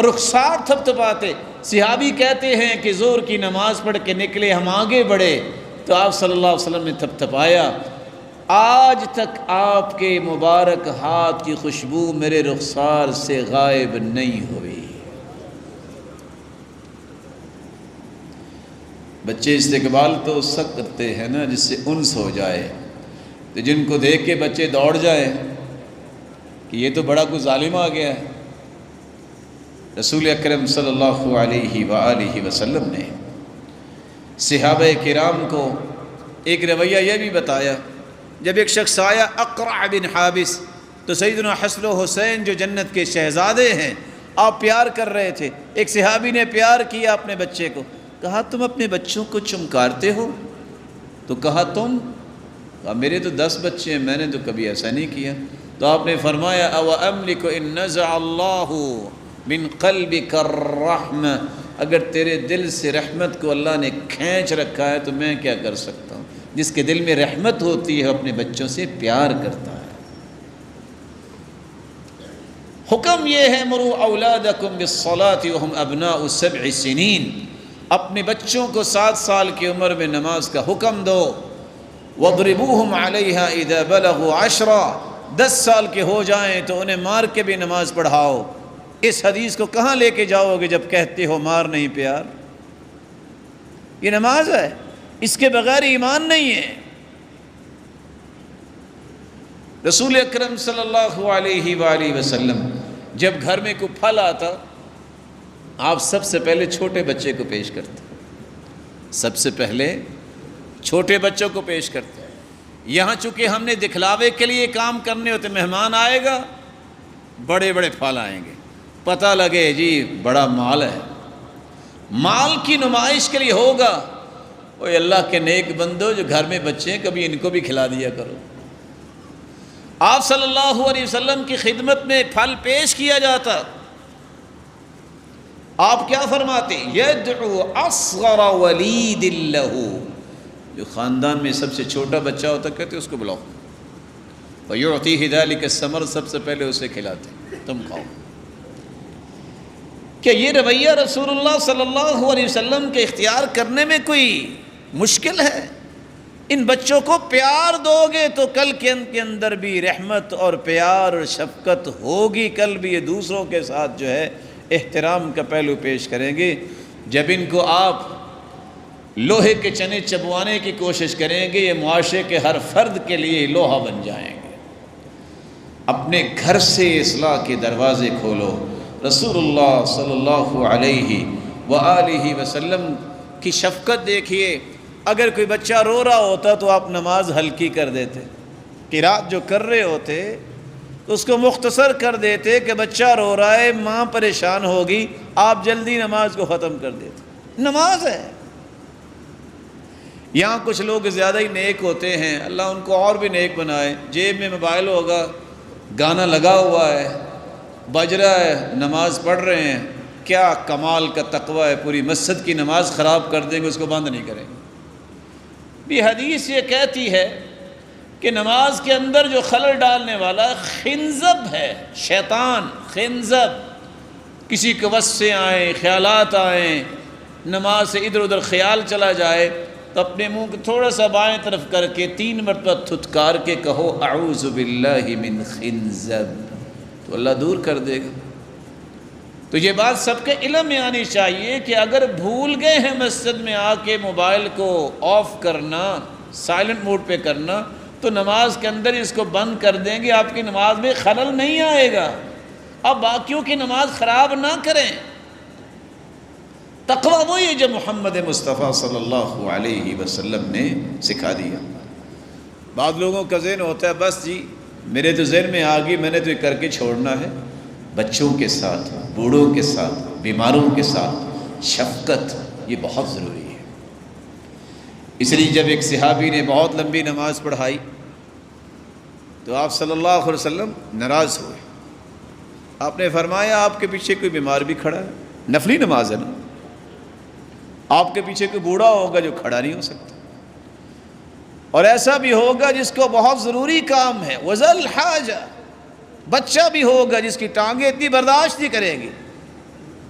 رخسار تھپتھپاتے. صحابی کہتے ہیں کہ زور کی نماز پڑھ کے نکلے، ہم آگے بڑھے تو آپ صلی اللہ علیہ وسلم نے تھپتھپایا. آج تک آپ کے مبارک ہاتھ کی خوشبو میرے رخسار سے غائب نہیں ہوئی. بچے استقبال تو اس وقت کرتے ہیں نا جس سے انس ہو جائے، تو جن کو دیکھ کے بچے دوڑ جائیں کہ یہ تو بڑا کوئی ظالم آ گیا ہے۔ رسول اکرم صلی اللہ علیہ وآلہ وسلم نے صحابہ کرام کو ایک رویہ یہ بھی بتایا۔ جب ایک شخص آیا اقرع بن حابس، تو سیدنا حسن و حسین جو جنت کے شہزادے ہیں، آپ پیار کر رہے تھے، ایک صحابی نے پیار کیا اپنے بچے کو، کہا تم اپنے بچوں کو چمکارتے ہو؟ تو کہا تم؟ کہا میرے تو 10 بچے ہیں، میں نے تو کبھی ایسا نہیں کیا۔ تو آپ نے فرمایا او املک ان نزع اللہ من قلبک الرحمہ، اگر تیرے دل سے رحمت کو اللہ نے کھینچ رکھا ہے تو میں کیا کر سکتا ہوں؟ جس کے دل میں رحمت ہوتی ہے اپنے بچوں سے پیار کرتا ہے۔ حکم یہ ہے مروا اولادکم بالصلاة وهم ابناء 7 سنین، اپنے بچوں کو 7 سال کی عمر میں نماز کا حکم دو۔ واضربوهم علیہا اذا بلغوا 10، 10 سال کے ہو جائیں تو انہیں مار کے بھی نماز پڑھاؤ۔ اس حدیث کو کہاں لے کے جاؤ گے جب کہتے ہو مار نہیں پیار؟ یہ نماز ہے، اس کے بغیر ایمان نہیں ہے۔ رسول اکرم صلی اللہ علیہ وآلہ وسلم جب گھر میں کوئی پھل آتا، آپ سب سے پہلے چھوٹے بچے کو پیش کرتے، سب سے پہلے چھوٹے بچوں کو پیش کرتے۔ یہاں چونکہ ہم نے دکھلاوے کے لیے کام کرنے ہوتے، مہمان آئے گا بڑے بڑے پھل آئیں گے، پتہ لگے جی بڑا مال ہے، مال کی نمائش کے لیے ہوگا۔ اوہ اللہ کے نیک بندو جو گھر میں بچے ہیں، کبھی ان کو بھی کھلا دیا کرو۔ آپ صلی اللہ علیہ وسلم کی خدمت میں پھل پیش کیا جاتا، آپ کیا فرماتے؟ یدعو اصغر ولید لہ، جو خاندان میں سب سے چھوٹا بچہ ہوتا کہتے اس کو بلاؤ، فیعطیہ ذلک الثمر، سب سے پہلے اسے کھلاتے، تم کھاؤ۔ کیا یہ رویہ رسول اللہ صلی اللہ علیہ وسلم کے اختیار کرنے میں کوئی مشکل ہے؟ ان بچوں کو پیار دو گے تو کل کے اندر بھی رحمت اور پیار اور شفقت ہوگی، کل بھی یہ دوسروں کے ساتھ جو ہے احترام کا پہلو پیش کریں گے۔ جب ان کو آپ لوہے کے چنے چبوانے کی کوشش کریں گے، یہ معاشرے کے ہر فرد کے لیے لوہا بن جائیں گے۔ اپنے گھر سے اصلاح کے دروازے کھولو۔ رسول اللہ صلی اللہ علیہ وآلہ وسلم کی شفقت دیکھیے، اگر کوئی بچہ رو رہا ہوتا تو آپ نماز ہلکی کر دیتے، قرات جو کر رہے ہوتے تو اس کو مختصر کر دیتے کہ بچہ رو رہا ہے، ماں پریشان ہوگی، آپ جلدی نماز کو ختم کر دیتے۔ نماز ہے۔ یہاں کچھ لوگ زیادہ ہی نیک ہوتے ہیں، اللہ ان کو اور بھی نیک بنائے، جیب میں موبائل ہوگا، گانا لگا ہوا ہے، بج رہا ہے، نماز پڑھ رہے ہیں، کیا کمال کا تقوی ہے، پوری مسجد کی نماز خراب کر دیں گے، اس کو بند نہیں کریں گے۔ بھی حدیث یہ کہتی ہے کہ نماز کے اندر جو خلل ڈالنے والا خنزب ہے، شیطان خنزب، کسی کے وس سے آئیں، خیالات آئیں، نماز سے ادھر ادھر خیال چلا جائے تو اپنے منہ کو تھوڑا سا بائیں طرف کر کے 3 مرتبہ تھتکار کے کہو اعوذ باللہ من خنزب، تو اللہ دور کر دے گا۔ تو یہ بات سب کے علم میں آنی چاہیے کہ اگر بھول گئے ہیں مسجد میں آ کے موبائل کو آف کرنا، سائلنٹ موڈ پہ کرنا، تو نماز کے اندر اس کو بند کر دیں گے، آپ کی نماز میں خلل نہیں آئے گا۔ اب باقیوں کی نماز خراب نہ کریں۔ تقویٰ وہی ہے جو محمد مصطفیٰ صلی اللہ علیہ وسلم نے سکھا دیا۔ بعض لوگوں کا ذہن ہوتا ہے بس جی میرے تو ذہن میں آ گئی، میں نے تو یہ کر کے چھوڑنا ہے۔ بچوں کے ساتھ، بوڑھوں کے ساتھ، بیماروں کے ساتھ شفقت یہ بہت ضروری ہے۔ اس لیے جب ایک صحابی نے بہت لمبی نماز پڑھائی تو آپ صلی اللہ علیہ وسلم ناراض ہوئے۔ آپ نے فرمایا آپ کے پیچھے کوئی بیمار بھی کھڑا ہے، نفلی نماز ہے نا، آپ کے پیچھے کوئی بوڑھا ہوگا جو کھڑا نہیں ہو سکتا، اور ایسا بھی ہوگا جس کو بہت ضروری کام ہے، وذل حاجہ، بچہ بھی ہوگا جس کی ٹانگیں اتنی برداشت نہیں کرے گی۔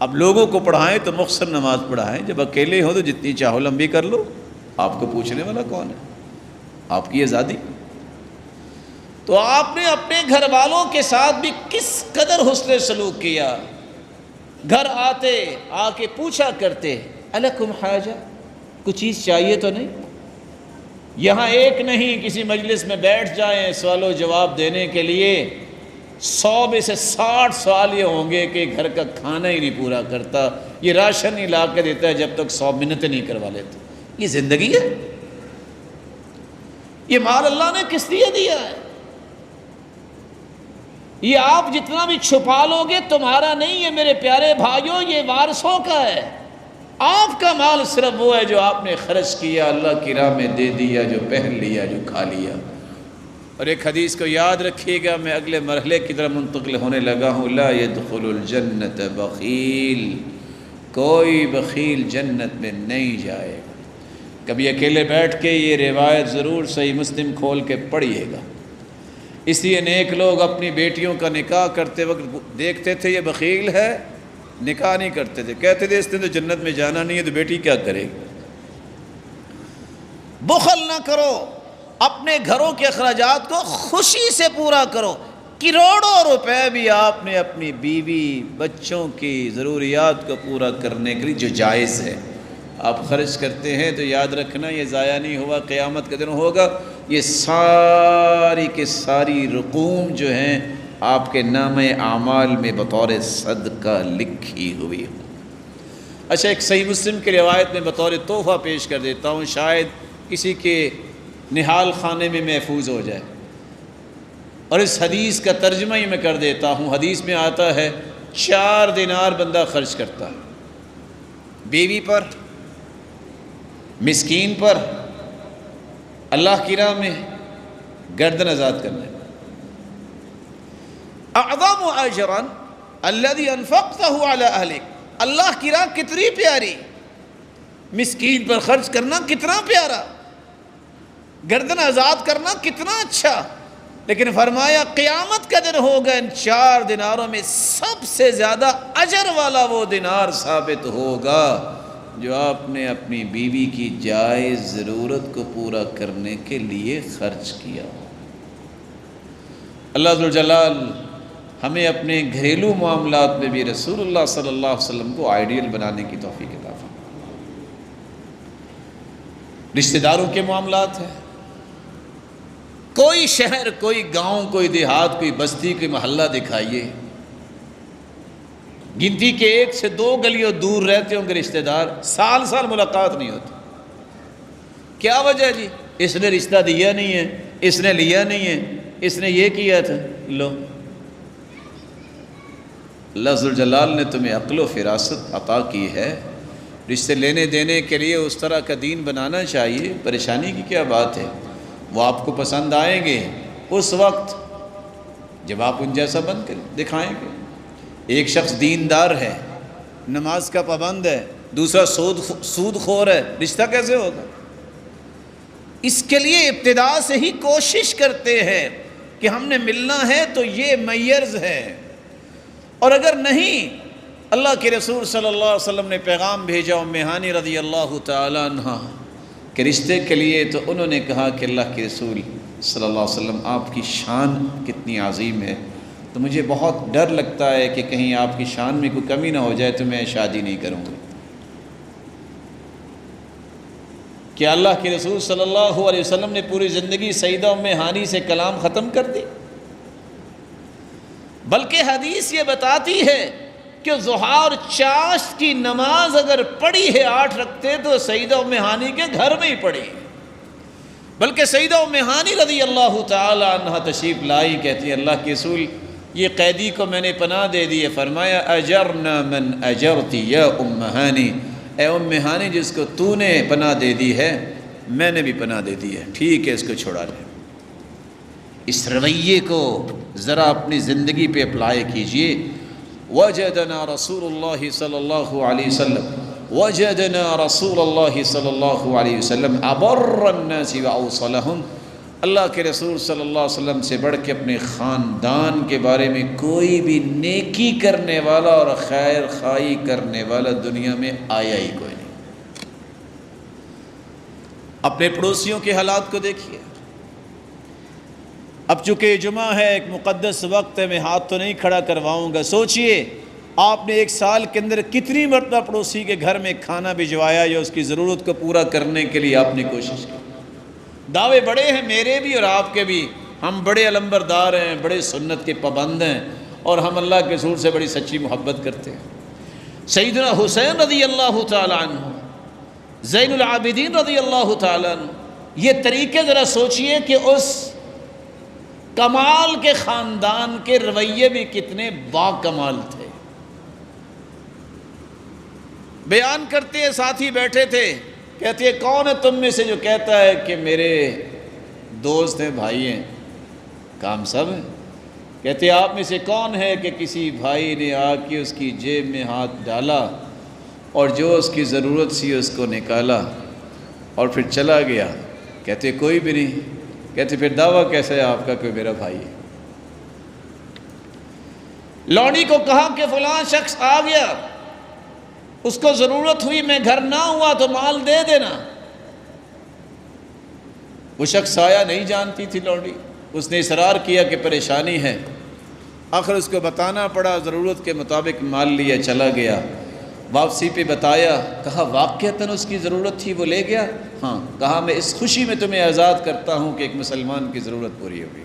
اب لوگوں کو پڑھائیں تو مختصر نماز پڑھائیں، جب اکیلے ہو تو جتنی چاہو لمبی کر لو، آپ کو پوچھنے والا کون ہے؟ آپ کی آزادی۔ تو آپ نے اپنے گھر والوں کے ساتھ بھی کس قدر حسن سلوک کیا۔ گھر آتے آ کے پوچھا کرتے الکم حاجہ، کچھ چیز چاہیے تو نہیں؟ یہاں ایک نہیں، کسی مجلس میں بیٹھ جائیں سوال و جواب دینے کے لیے 100 میں سے 60 سوال یہ ہوں گے کہ گھر کا کھانا ہی نہیں پورا کرتا، یہ راشن ہی لا کے دیتا ہے جب تک 100 منتیں نہیں کروا لیتے۔ یہ زندگی ہے؟ یہ مال اللہ نے کس لیے دیا ہے؟ یہ آپ جتنا بھی چھپا لو گے تمہارا نہیں ہے میرے پیارے بھائیوں، یہ وارثوں کا ہے۔ آپ کا مال صرف وہ ہے جو آپ نے خرچ کیا، اللہ کی راہ میں دے دیا، جو پہن لیا، جو کھا لیا۔ اور ایک حدیث کو یاد رکھیے گا، میں اگلے مرحلے کی طرف منتقل ہونے لگا ہوں۔ لا يدخل الجنت بخیل، کوئی بخیل جنت میں نہیں جائے گا۔ کبھی اکیلے بیٹھ کے یہ روایت ضرور صحیح مسلم کھول کے پڑھیے گا۔ اس لیے نیک لوگ اپنی بیٹیوں کا نکاح کرتے وقت دیکھتے تھے یہ بخیل ہے، نکاح نہیں کرتے تھے، کہتے تھے اس نے تو جنت میں جانا نہیں ہے تو بیٹی کیا کرے گی۔ بخل نہ کرو، اپنے گھروں کے اخراجات کو خوشی سے پورا کرو۔ کروڑوں روپے بھی آپ نے اپنی بیوی بچوں کی ضروریات کو پورا کرنے کے لیے جو جائز ہے آپ خرچ کرتے ہیں تو یاد رکھنا یہ ضائع نہیں ہوا، قیامت کے دن ہوگا۔ یہ ساری کے ساری رقوم جو ہیں آپ کے نامہ اعمال میں بطور صدقہ لکھی ہوئی ہوں۔ اچھا، ایک صحیح مسلم کی روایت میں بطور تحفہ پیش کر دیتا ہوں، شاید کسی کے نہال خانے میں محفوظ ہو جائے، اور اس حدیث کا ترجمہ ہی میں کر دیتا ہوں۔ حدیث میں آتا ہے 4 دینار بندہ خرچ کرتا ہے، بیوی پر، مسکین پر، اللہ کی راہ میں، گردن آزاد کرنے۔ اعظم اجرا الذي انفقته على اهلك، اللہ کی راہ کتنی پیاری، مسکین پر خرچ کرنا کتنا پیارا، گردن آزاد کرنا کتنا اچھا، لیکن فرمایا قیامت کا دن ہوگا ان 4 دیناروں میں سب سے زیادہ اجر والا وہ دینار ثابت ہوگا جو آپ نے اپنی بیوی کی جائز ضرورت کو پورا کرنے کے لیے خرچ کیا۔ اللہ ذوالجلال ہمیں اپنے گھریلو معاملات میں بھی رسول اللہ صلی اللہ علیہ وسلم کو آئیڈیل بنانے کی توفیق عطا فرمائے۔ رشتہ داروں کے معاملات ہیں، کوئی شہر، کوئی گاؤں، کوئی دیہات، کوئی بستی، کوئی محلہ دکھائیے، گنتی کے 1 سے 2 گلیوں دور رہتے ہوں گے رشتہ دار، سال سال ملاقات نہیں ہوتی۔ کیا وجہ جی؟ اس نے رشتہ دیا نہیں ہے، اس نے لیا نہیں ہے، اس نے یہ کیا تھا۔ لو، اللہ ذوالجلال نے تمہیں عقل و فراست عطا کی ہے، رشتے لینے دینے کے لیے اس طرح کا دین بنانا چاہیے۔ پریشانی کی کیا بات ہے؟ وہ آپ کو پسند آئیں گے اس وقت جب آپ ان جیسا بن کر دکھائیں گے۔ ایک شخص دیندار ہے، نماز کا پابند ہے، دوسرا سود خور ہے، رشتہ کیسے ہوگا؟ اس کے لیے ابتدا سے ہی کوشش کرتے ہیں کہ ہم نے ملنا ہے تو یہ میئرز ہے، اور اگر نہیں، اللہ کے رسول صلی اللہ علیہ وسلم نے پیغام بھیجا ام ہانی رضی اللہ تعالیٰ عنہ کہ رشتے کے لیے، تو انہوں نے کہا کہ اللہ کے رسول صلی اللہ علیہ وسلم آپ کی شان کتنی عظیم ہے، تو مجھے بہت ڈر لگتا ہے کہ کہیں آپ کی شان میں کوئی کمی نہ ہو جائے تو میں شادی نہیں کروں گا۔ کیا اللہ کے رسول صلی اللہ علیہ وسلم نے پوری زندگی سیدہ ام ہانی سے کلام ختم کر دی؟ بلکہ حدیث یہ بتاتی ہے کہ ضحیٰ اور چاشت کی نماز اگر پڑھی ہے 8 رکعتیں تو سیدہ ام ہانی کے گھر میں ہی پڑھی، بلکہ سیدہ ام ہانی رضی اللہ تعالی عنہ تشریف لائی، کہتی ہے اللہ کے رسول یہ قیدی کو میں نے پناہ دے دی ہے۔ فرمایا اجرنا من اجرتی یا ام ہانی، اے ام ہانی جس کو تو نے پناہ دے دی ہے میں نے بھی پناہ دے دی ہے، ٹھیک ہے اس کو چھوڑا لیں۔ اس رویے کو ذرا اپنی زندگی پہ اپلائی کیجئے۔ وجدنا رسول اللہ صلی اللہ علیہ وسلم وجدنا رسول اللہ صلی اللہ علیہ وسلم ابر الناس واوصلهم، اللہ کے رسول صلی اللہ علیہ وسلم سے بڑھ کے اپنے خاندان کے بارے میں کوئی بھی نیکی کرنے والا اور خیر خواہی کرنے والا دنیا میں آیا ہی کوئی نہیں۔ اپنے پڑوسیوں کے حالات کو دیکھیے۔ اب چونکہ جمعہ ہے، ایک مقدس وقت ہے، میں ہاتھ تو نہیں کھڑا کرواؤں گا، سوچئے آپ نے ایک سال کے اندر کتنی مرتبہ پڑوسی کے گھر میں کھانا بھجوایا یا اس کی ضرورت کو پورا کرنے کے لیے آپ نے کوشش کی؟ دعوے بڑے ہیں میرے بھی اور آپ کے بھی، ہم بڑے علمبردار ہیں، بڑے سنت کے پابند ہیں، اور ہم اللہ کے رسول سے بڑی سچی محبت کرتے ہیں۔ سیدنا حسین رضی اللہ تعالیٰ عنہ، زین العابدین رضی اللہ تعالیٰ عنہ، یہ طریقے ذرا سوچئے کہ اس کمال کے خاندان کے رویے بھی کتنے با کمال تھے۔ بیان کرتے ہیں، ساتھی بیٹھے تھے، کہتے ہیں کون ہے تم میں سے جو کہتا ہے کہ میرے دوست ہیں، بھائی ہیں؟ کام سب ہیں۔ کہتے ہیں آپ میں سے کون ہے کہ کسی بھائی نے آ کے اس کی جیب میں ہاتھ ڈالا اور جو اس کی ضرورت سی اس کو نکالا اور پھر چلا گیا؟ کہتے کوئی بھی نہیں۔ کہتے پھر دعویٰ کیسے ہے آپ کا کہ میرا بھائی ہے؟ لونڈی کو کہا کہ فلاں شخص آ گیا، اس کو ضرورت ہوئی، میں گھر نہ ہوا تو مال دے دینا۔ وہ شخص آیا، نہیں جانتی تھی لونڈی، اس نے اصرار کیا کہ پریشانی ہے، آخر اس کو بتانا پڑا، ضرورت کے مطابق مال لیا، چلا گیا۔ واپسی پہ بتایا، کہا واقعتاً اس کی ضرورت تھی، وہ لے گیا؟ ہاں۔ کہا میں اس خوشی میں تمہیں آزاد کرتا ہوں کہ ایک مسلمان کی ضرورت پوری ہوگی۔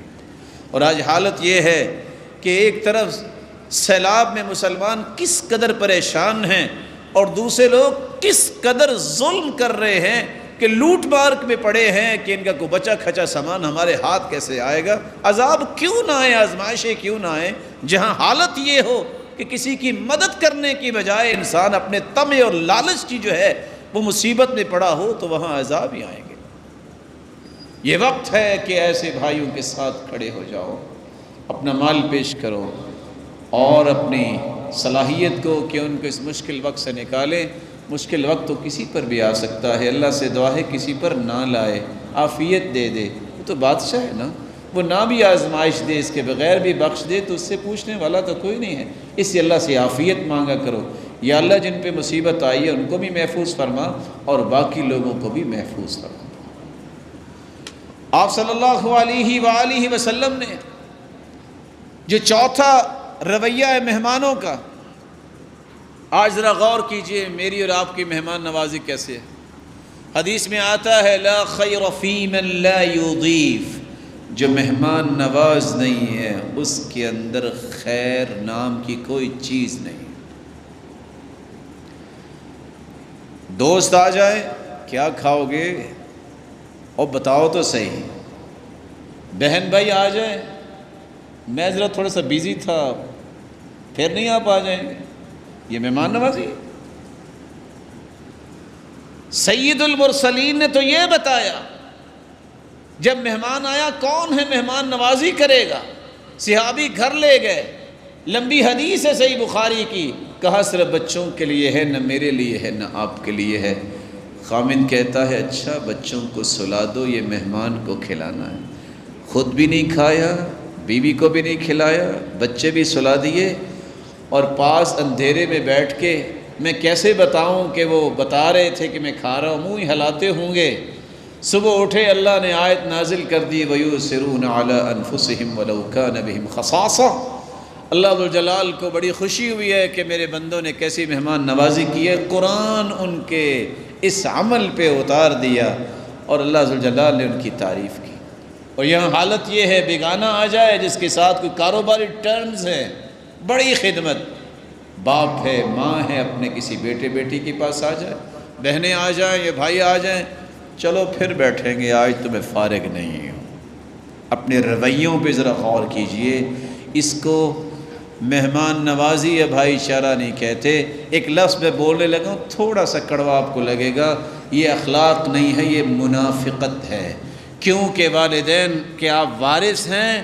اور آج حالت یہ ہے کہ ایک طرف سیلاب میں مسلمان کس قدر پریشان ہیں اور دوسرے لوگ کس قدر ظلم کر رہے ہیں کہ لوٹ مار میں پڑے ہیں کہ ان کا کوئی بچا کھچا سامان ہمارے ہاتھ کیسے آئے گا۔ عذاب کیوں نہ آئے، آزمائشیں کیوں نہ آئیں، جہاں حالت یہ ہو کہ کسی کی مدد کرنے کی بجائے انسان اپنے طمع اور لالچ کی جو ہے وہ مصیبت میں پڑا ہو تو وہاں عذاب ہی آئیں گے۔ یہ وقت ہے کہ ایسے بھائیوں کے ساتھ کھڑے ہو جاؤ، اپنا مال پیش کرو اور اپنی صلاحیت کو کہ ان کو اس مشکل وقت سے نکالیں۔ مشکل وقت تو کسی پر بھی آ سکتا ہے، اللہ سے دعا ہے کسی پر نہ لائے، عافیت دے دے، وہ تو بادشاہ ہے نا، وہ نہ بھی آزمائش دے، اس کے بغیر بھی بخش دے، تو اس سے پوچھنے والا تو کوئی نہیں ہے۔ اس سے اللہ سے عافیت مانگا کرو، یا اللہ جن پہ مصیبت آئی ہے ان کو بھی محفوظ فرما اور باقی لوگوں کو بھی محفوظ فرما۔ آپ صلی اللہ علیہ وآلہ وسلم نے جو چوتھا رویہ ہے مہمانوں کا، آج ذرا غور کیجئے میری اور آپ کی مہمان نوازی کیسے ہے۔ حدیث میں آتا ہے لا خیر فی من لا یضیف، جو مہمان نواز نہیں ہے اس کے اندر خیر نام کی کوئی چیز نہیں۔ دوست آ جائے، کیا کھاؤ گے اور بتاؤ تو صحیح۔ بہن بھائی آ جائے، میں ذرا تھوڑا سا بیزی تھا، پھر نہیں آپ آ جائیں گے، یہ مہمان نوازی۔ سید المرسلین نے تو یہ بتایا، جب مہمان آیا کون ہے مہمان نوازی کرے گا، صحابی گھر لے گئے، لمبی حدیث ہے صحیح بخاری کی، کہا صرف بچوں کے لیے ہے، نہ میرے لیے ہے، نہ آپ کے لیے ہے۔ خامن کہتا ہے اچھا بچوں کو سلا دو، یہ مہمان کو کھلانا ہے۔ خود بھی نہیں کھایا، بیوی کو بھی نہیں کھلایا، بچے بھی سلا دیے، اور پاس اندھیرے میں بیٹھ کے میں کیسے بتاؤں کہ وہ بتا رہے تھے کہ میں کھا رہا ہوں، منہ ہی ہلاتے ہوں گے۔ صبح اٹھے، اللہ نے آیت نازل کر دی وَيُؤْثِرُونَ عَلَىٰ أَنفُسِهِمْ وَلَوْ كَانَ بِهِمْ خَصَاصَةٌ۔ اللہ ذوالجلال کو بڑی خوشی ہوئی ہے کہ میرے بندوں نے کیسی مہمان نوازی کی ہے، قرآن ان کے اس عمل پہ اتار دیا اور اللہ ذوالجلال نے ان کی تعریف کی۔ اور یہاں حالت یہ ہے بیگانہ آ جائے جس کے ساتھ کوئی کاروباری ٹرمز ہیں، بڑی خدمت، باپ ہے، ماں ہے، اپنے کسی بیٹے بیٹی کے پاس آ جائے، بہنیں آ جائیں یا بھائی آ جائیں، چلو پھر بیٹھیں گے، آج تو میں فارغ نہیں ہوں۔ اپنے رویوں پہ ذرا غور کیجئے، اس کو مہمان نوازی یا بھائی چارہ نہیں کہتے۔ ایک لفظ میں بولنے لگا ہوں، تھوڑا سا کڑوا آپ کو لگے گا، یہ اخلاق نہیں ہے، یہ منافقت ہے۔ کیونکہ والدین کے آپ وارث ہیں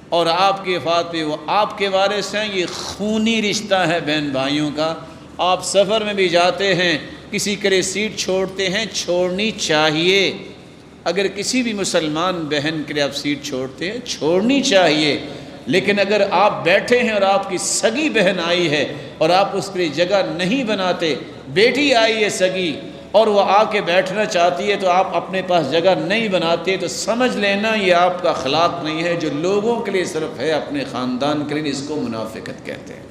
اور آپ کی وفات پہ وہ آپ کے وارث ہیں، یہ خونی رشتہ ہے بہن بھائیوں کا۔ آپ سفر میں بھی جاتے ہیں، کسی کے لیے سیٹ چھوڑتے ہیں، چھوڑنی چاہیے۔ اگر کسی بھی مسلمان بہن کے لیے آپ سیٹ چھوڑتے ہیں، چھوڑنی چاہیے۔ لیکن اگر آپ بیٹھے ہیں اور آپ کی سگی بہن آئی ہے اور آپ اس کے لیے جگہ نہیں بناتے، بیٹی آئی ہے سگی اور وہ آ کے بیٹھنا چاہتی ہے تو آپ اپنے پاس جگہ نہیں بناتے، تو سمجھ لینا یہ آپ کا اخلاق نہیں ہے۔ جو لوگوں کے لیے صرف ہے، اپنے خاندان کے لیے، اس کو منافقت کہتے ہیں۔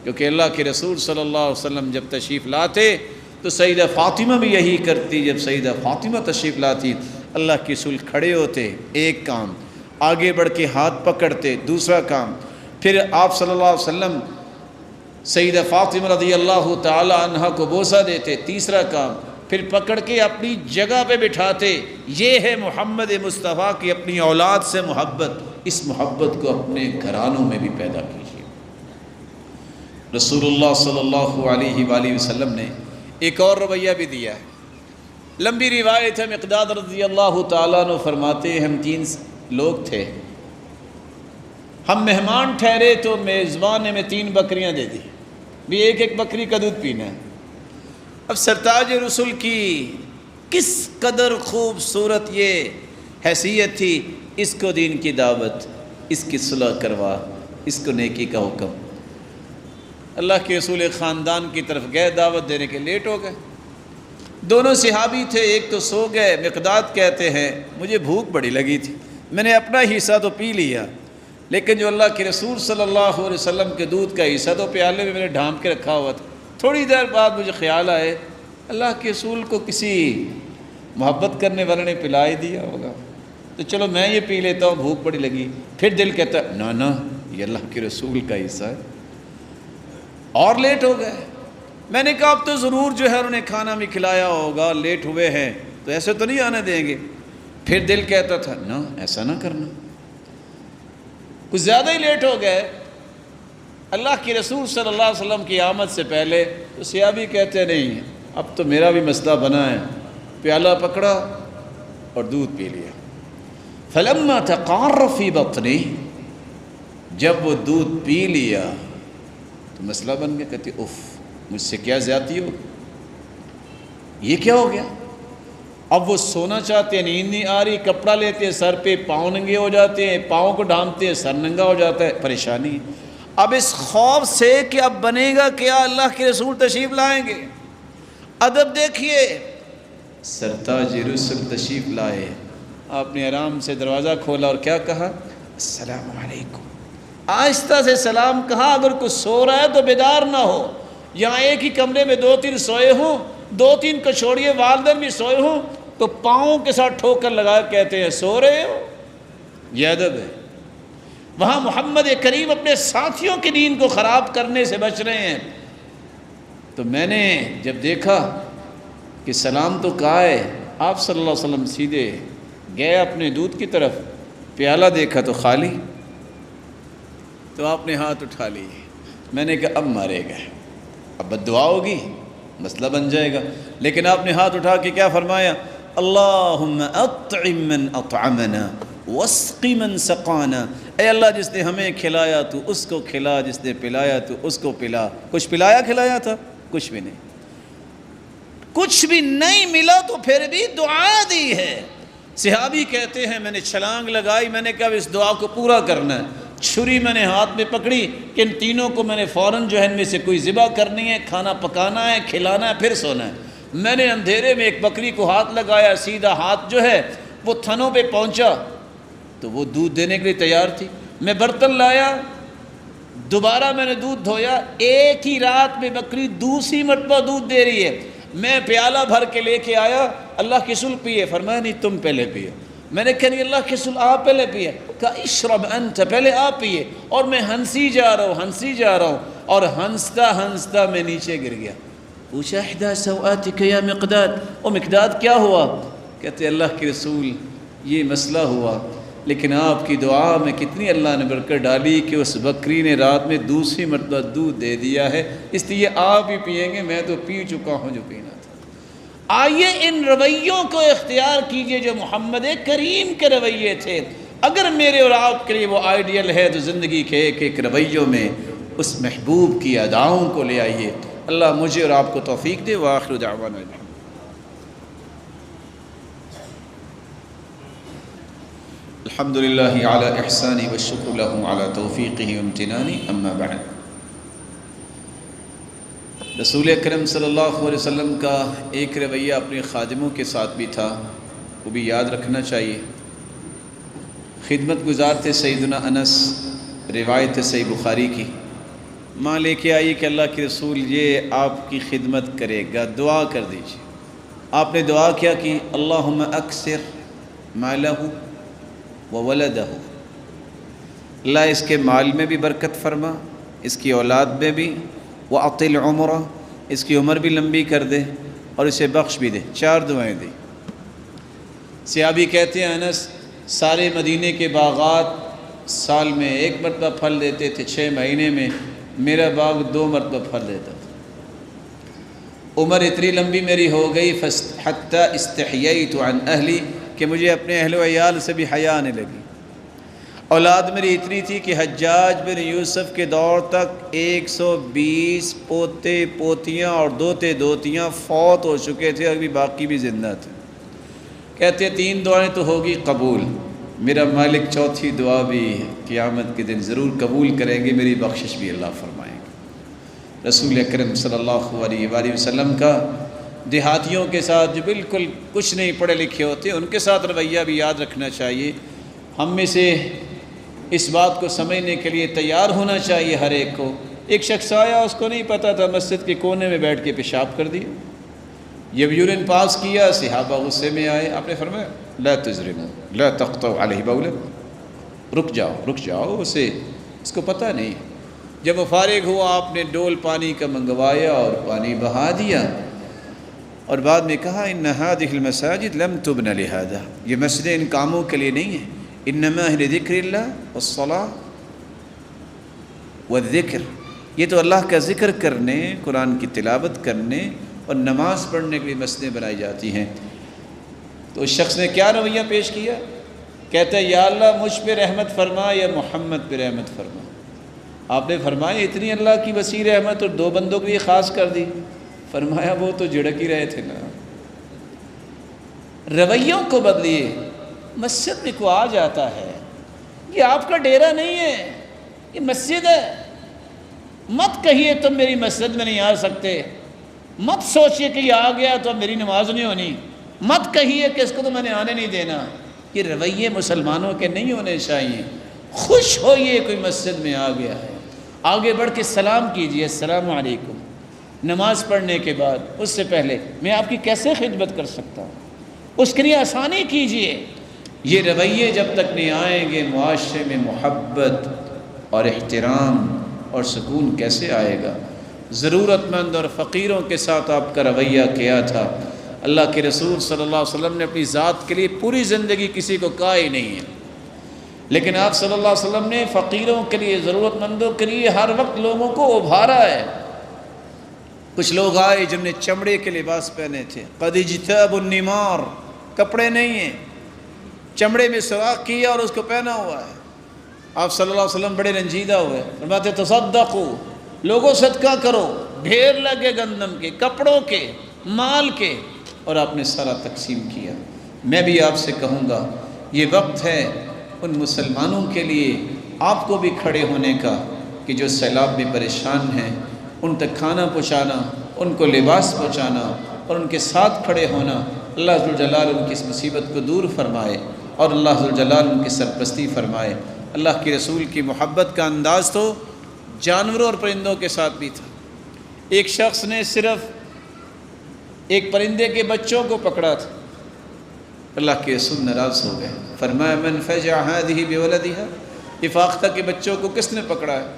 کیونکہ اللہ کے رسول صلی اللہ علیہ وسلم جب تشریف لاتے تو سیدہ فاطمہ بھی یہی کرتی. جب سیدہ فاطمہ تشریف لاتی اللہ کے رسول کھڑے ہوتے، ایک کام، آگے بڑھ کے ہاتھ پکڑتے، دوسرا کام، پھر آپ صلی اللہ علیہ وسلم سیدہ فاطمہ رضی اللہ تعالی عنہا کو بوسہ دیتے، تیسرا کام، پھر پکڑ کے اپنی جگہ پہ بٹھاتے. یہ ہے محمد مصطفیٰ کی اپنی اولاد سے محبت. اس محبت کو اپنے گھرانوں میں بھی پیدا کیجیے. رسول اللہ صلی اللہ علیہ وآلہ وسلم نے ایک اور رویہ بھی دیا ہے. لمبی روایت ہے، مقداد رضی اللہ تعالیٰ عنہ فرماتے ہیں ہم 3 لوگ تھے، ہم مہمان ٹھہرے تو میزبان نے 3 بکریاں دے دی، بھی ایک بکری کا دودھ پینا ہے. اب سرتاج رسول کی کس قدر خوبصورت یہ حیثیت تھی، اس کو دین کی دعوت، اس کی صلح کروا، اس کو نیکی کا حکم. اللہ کے رسول خاندان کی طرف گئے، دعوت دینے کے لیٹ ہو گئے. دونوں صحابی تھے، ایک تو سو گئے. مقداد کہتے ہیں مجھے بھوک بڑی لگی تھی، میں نے اپنا حصہ تو پی لیا، لیکن جو اللہ کے رسول صلی اللہ علیہ وسلم کے دودھ کا حصہ تو پیالے میں نے ڈھانپ کے رکھا ہوا تھا. تھوڑی دیر بعد مجھے خیال آئے اللہ کے رسول کو کسی محبت کرنے والے نے پلا ہی دیا ہوگا، تو چلو میں یہ پی لیتا ہوں، بھوک بڑی لگی. پھر دل کہتا نہ یہ اللہ کے رسول کا حصہ ہے. اور لیٹ ہو گئے. میں نے کہا اب تو ضرور جو ہے انہوں نے کھانا بھی کھلایا ہوگا، لیٹ ہوئے ہیں تو ایسے تو نہیں آنے دیں گے. پھر دل کہتا تھا نہ ایسا نہ کرنا. کچھ زیادہ ہی لیٹ ہو گئے. اللہ کے رسول صلی اللہ علیہ وسلم کی آمد سے پہلے تو صحابی کہتے نہیں اب تو میرا بھی مسئلہ بنا ہے. پیالہ پکڑا اور دودھ پی لیا. فلما تقار فی بطنی، جب وہ دودھ پی لیا تو مسئلہ بن گیا. کہتی اف مجھ سے کیا زیادتی ہو، یہ کیا ہو گیا. اب وہ سونا چاہتے ہیں، نیند نہیں آ رہی، کپڑا لیتے ہیں سر پہ، پاؤں ننگے ہو جاتے ہیں، پاؤں کو ڈھانپتے ہیں سر ننگا ہو جاتا ہے. پریشانی اب اس خوف سے کہ اب بنے گا کیا، اللہ کے رسول تشریف لائیں گے. ادب دیکھیے، سرتاج رسول تشریف لائے. آپ نے آرام سے دروازہ کھولا اور کیا کہا، السلام علیکم. آہستہ سے سلام کہا. اگر کوئی سو رہا ہے تو بیدار نہ ہو. یہاں ایک ہی کمرے میں 2-3 سوئے ہوں، 2-3 کچھوڑیے والدین بھی سوئے ہوں تو پاؤں کے ساتھ ٹھوکر لگا کہتے ہیں سو رہے ہو. یہ ادب ہے. وہاں محمد کریم اپنے ساتھیوں کی نیند کو خراب کرنے سے بچ رہے ہیں. تو میں نے جب دیکھا کہ سلام تو کہا ہے، آپ صلی اللہ علیہ وسلم سیدھے گئے اپنے دودھ کی طرف. پیالہ دیکھا تو خالی. تو آپ نے ہاتھ اٹھا لی. میں نے کہا اب مارے گئے، اب بد دعا ہوگی، مسئلہ بن جائے گا. لیکن آپ نے ہاتھ اٹھا کے کیا فرمایا، اللہم اطعم من اطعمنا واسق من سقانا. اے اللہ جس نے ہمیں کھلایا تو اس کو کھلا، جس نے پلایا تو اس کو پلا. کچھ پلایا کھلایا تھا؟ کچھ بھی نہیں. کچھ بھی نہیں ملا تو پھر بھی دعا دی ہے. صحابی کہتے ہیں میں نے چھلانگ لگائی. میں نے کہا اس دعا کو پورا کرنا ہے. چھری میں نے ہاتھ میں پکڑی کہ ان تینوں کو میں نے فوراً جو ہے ان میں سے کوئی ذبح کرنی ہے، کھانا پکانا ہے، کھلانا ہے، پھر سونا ہے. میں نے اندھیرے میں ایک بکری کو ہاتھ لگایا، سیدھا ہاتھ جو ہے وہ تھنوں پہ پہنچا تو وہ دودھ دینے کے لیے تیار تھی. میں برتن لایا، دوبارہ میں نے دودھ دھویا. ایک ہی رات میں بکری دوسری مرتبہ دودھ دے رہی ہے. میں پیالہ بھر کے لے کے آیا. اللہ کے رسول پیے. فرمایا نہیں تم پہلے پیے. میں نے کہا نہیں اللہ کے رسول آپ پہلے پیے. کہا اشرب انت، پہلے آپ پیے. اور میں ہنسی جا رہا ہوں اور ہنستا ہنستا میں نیچے گر گیا. پوچھا احدى سوآتك یا مقداد، او مقداد کیا ہوا؟ کہتے اللہ کے رسول یہ مسئلہ ہوا، لیکن آپ کی دعا میں کتنی اللہ نے برکت ڈالی کہ اس بکری نے رات میں دوسری مرتبہ دودھ دے دیا ہے، اس لیے آپ بھی پئیں گے، میں تو پی چکا ہوں جو پینا تھا. آئیے ان رویوں کو اختیار کیجئے جو محمد کریم کے رویے تھے. اگر میرے اور آپ کے لیے وہ آئیڈیل ہے تو زندگی کے ایک ایک رویوں میں اس محبوب کی اداؤں کو لے آئیے. اللہ مجھے اور آپ کو توفیق دے. وآخر دعوانا الحمد للہ علی احسانی والشکر له علی توفیقہ وامتنانی. اما بعد، رسول اکرم صلی اللہ علیہ وسلم کا ایک رویہ اپنے خادموں کے ساتھ بھی تھا، وہ بھی یاد رکھنا چاہیے. خدمت گزار تھے سیدنا انس، روایت ہے صحیح بخاری کی. ماں لے کے آئی کہ اللہ کے رسول یہ آپ کی خدمت کرے گا، دعا کر دیجیے۔ آپ نے دعا کیا کہ اللہم اکثر مالہ وولدہ، اللہ اس کے مال میں بھی برکت فرما، اس کی اولاد میں بھی، وَأَطِلْ عُمْرَ، اس کی عمر بھی لمبی کر دے اور اسے بخش بھی دے۔ 4 دعائیں دی۔ صحابی کہتے ہیں انس سارے مدینے کے باغات سال میں 1 مرتبہ پھل دیتے تھے، 6 مہینے میں میرا باغ 2 مرتبہ پھل دیتا تھا۔ عمر اتنی لمبی میری ہو گئی حتیٰ استحییت عن اہلی، کہ مجھے اپنے اہل و عیال سے بھی حیا آنے لگی۔ اولاد میری اتنی تھی کہ حجاج بن یوسف کے دور تک 120 پوتے پوتیاں اور دوتے دوتیاں فوت ہو چکے تھے، ابھی باقی بھی زندہ تھے۔ کہتے 3 دعائیں تو ہوگی قبول، میرا مالک 4تھی دعا بھی قیامت کے دن ضرور قبول کریں گے، میری بخشش بھی اللہ فرمائیں گے۔ رسول اکرم صلی اللہ علیہ وآلہ وسلم کا دیہاتیوں کے ساتھ جو بالکل کچھ نہیں پڑھے لکھے ہوتے ان کے ساتھ رویہ بھی یاد رکھنا چاہیے۔ ہم میں سے اس بات کو سمجھنے کے لیے تیار ہونا چاہیے ہر ایک کو۔ ایک شخص آیا، اس کو نہیں پتہ تھا، مسجد کے کونے میں بیٹھ کے پیشاب کر دیا۔ جب یورین پاس کیا صحابہ غصے میں آئے، آپ نے فرمایا لا تجرموا لا تقطعوا علیہ بولا، رک جاؤ اس کو پتہ نہیں۔ جب وہ فارغ ہوا آپ نے ڈول پانی کا منگوایا اور پانی بہا دیا، اور بعد میں کہا ان هذه المساجد لم تبن لهذا، یہ مسجدیں ان کاموں کے لیے نہیں ہیں، انما ہے لذکر اللہ والصلاۃ والذکر، یہ تو اللہ کا ذکر کرنے، قرآن کی تلاوت کرنے اور نماز پڑھنے کے لیے مسجدیں بنائی جاتی ہیں۔ تو اس شخص نے کیا رویہ پیش کیا؟ کہتا ہے یا اللہ مجھ پہ رحمت فرما یا محمد پہ رحمت فرما۔ آپ نے فرمایا اتنی اللہ کی وسیع رحمت اور 2 بندوں کے لیے خاص کر دی؟ فرمایا وہ تو جھڑک ہی رہے تھے نا۔ رویوں کو بدلیے۔ مسجد میں کو آ جاتا ہے، یہ آپ کا ڈیرا نہیں ہے، یہ مسجد ہے۔ مت کہیے تم میری مسجد میں نہیں آ سکتے، مت سوچئے کہ یہ آ گیا تو اب میری نماز نہیں ہونی، مت کہیے کہ اس کو تو میں نے آنے نہیں دینا۔ یہ رویے مسلمانوں کے نہیں ہونے چاہیے۔ خوش ہوئیے کوئی مسجد میں آ گیا ہے، آگے بڑھ کے سلام کیجئے، السلام علیکم۔ نماز پڑھنے کے بعد اس سے پہلے میں آپ کی کیسے خدمت کر سکتا ہوں، اس کے لیے آسانی کیجئے۔ یہ رویے جب تک نہیں آئیں گے معاشرے میں محبت اور احترام اور سکون کیسے آئے گا؟ ضرورت مند اور فقیروں کے ساتھ آپ کا رویہ کیا تھا؟ اللہ کے رسول صلی اللہ علیہ وسلم نے اپنی ذات کے لیے پوری زندگی کسی کو کہا ہی نہیں ہے، لیکن آپ صلی اللہ علیہ وسلم نے فقیروں کے لیے، ضرورت مندوں کے لیے ہر وقت لوگوں کو ابھارا ہے۔ کچھ لوگ آئے جن نے چمڑے کے لباس پہنے تھے، قد اجتابوا النمار، کپڑے نہیں ہیں، چمڑے میں سوراخ کیا اور اس کو پہنا ہوا ہے۔ آپ صلی اللہ علیہ وسلم بڑے رنجیدہ ہوئے، فرماتے تصدقوا، لوگوں صدقہ کرو، ڈھیر لگے گندم کے، کپڑوں کے، مال کے، اور آپ نے سارا تقسیم کیا۔ میں بھی آپ سے کہوں گا یہ وقت ہے ان مسلمانوں کے لیے آپ کو بھی کھڑے ہونے کا کہ جو سیلاب میں پریشان ہیں، ان تک کھانا پہنچانا، ان کو لباس پہنچانا اور ان کے ساتھ کھڑے ہونا۔ اللہ ذوالجلال ان کی اس مصیبت کو دور فرمائے اور اللہ ذوالجلال ان کی سرپرستی فرمائے۔ اللہ کے رسول کی محبت کا انداز تو جانوروں اور پرندوں کے ساتھ بھی تھا۔ ایک شخص نے صرف ایک پرندے کے بچوں کو پکڑا تھا، اللہ کے رسول ناراض ہو گئے، فرمایا من فجع هذه بولدها، یہ فاختہ کے بچوں کو کس نے پکڑا ہے؟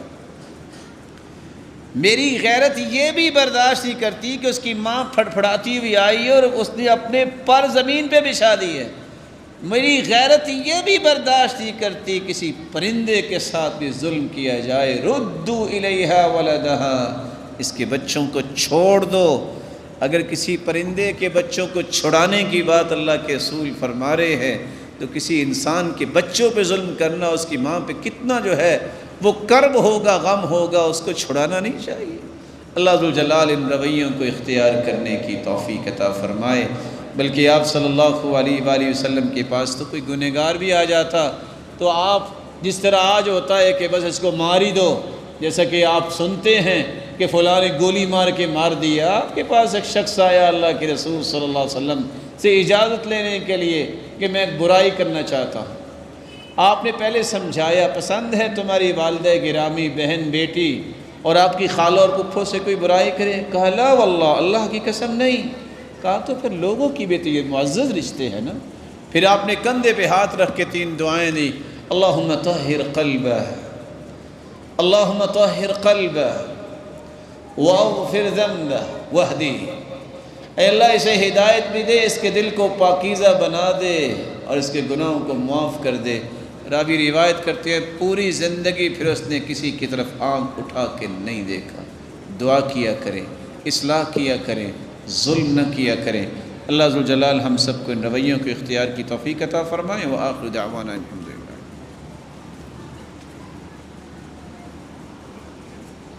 میری غیرت یہ بھی برداشت نہیں کرتی کہ اس کی ماں پھڑپھڑاتی ہوئی آئی اور اس نے اپنے پر زمین پہ بچھا دی ہے۔ میری غیرت یہ بھی برداشت نہیں کرتی کسی پرندے کے ساتھ بھی ظلم کیا جائے۔ ردوا الیہا ولدہا، اس کے بچوں کو چھوڑ دو۔ اگر کسی پرندے کے بچوں کو چھڑانے کی بات اللہ کے رسول فرما رہے ہیں تو کسی انسان کے بچوں پہ ظلم کرنا، اس کی ماں پہ کتنا جو ہے وہ کرب ہوگا، غم ہوگا، اس کو چھڑانا نہیں چاہیے۔ اللہ ذوالجلال ان رویوں کو اختیار کرنے کی توفیق عطا فرمائے۔ بلکہ آپ صلی اللہ علیہ وآلہ وسلم کے پاس تو کوئی گنہگار بھی آ جاتا تو آپ جس طرح آج ہوتا ہے کہ بس اس کو مار ہی دو، جیسا کہ آپ سنتے ہیں کہ فلاں نے گولی مار کے مار دیا۔ آپ کے پاس ایک شخص آیا اللہ کے رسول صلی اللہ علیہ وسلم سے اجازت لینے کے لیے کہ میں ایک برائی کرنا چاہتا ہوں۔ آپ نے پہلے سمجھایا، پسند ہے تمہاری والدہ گرامی، بہن، بیٹی، اور آپ کی خالہ اور پھپھو سے کوئی برائی کرے؟ کہا لا واللہ، اللہ کی قسم نہیں۔ کہا تو پھر لوگوں کی بھی تو یہ معزز رشتے ہیں نا۔ پھر آپ نے کندھے پہ ہاتھ رکھ کے 3 دعائیں دی، اللہم طہر قلبہ، اللہم طہر قلبہ واغفر ذنبہ واہدی۔ اے اللہ اسے ہدایت بھی دے، اس کے دل کو پاکیزہ بنا دے اور اس کے گناہوں کو معاف کر دے۔ راوی روایت کرتے ہیں پوری زندگی پھر اس نے کسی کی طرف آنکھ اٹھا کے نہیں دیکھا۔ دعا کیا کریں، اصلاح کیا کریں، ظلم نہ کیا کریں۔ اللہ ذوالجلال ہم سب کو ان رویوں کو اختیار کی توفیق عطا فرمائے۔ وآخر دعوانا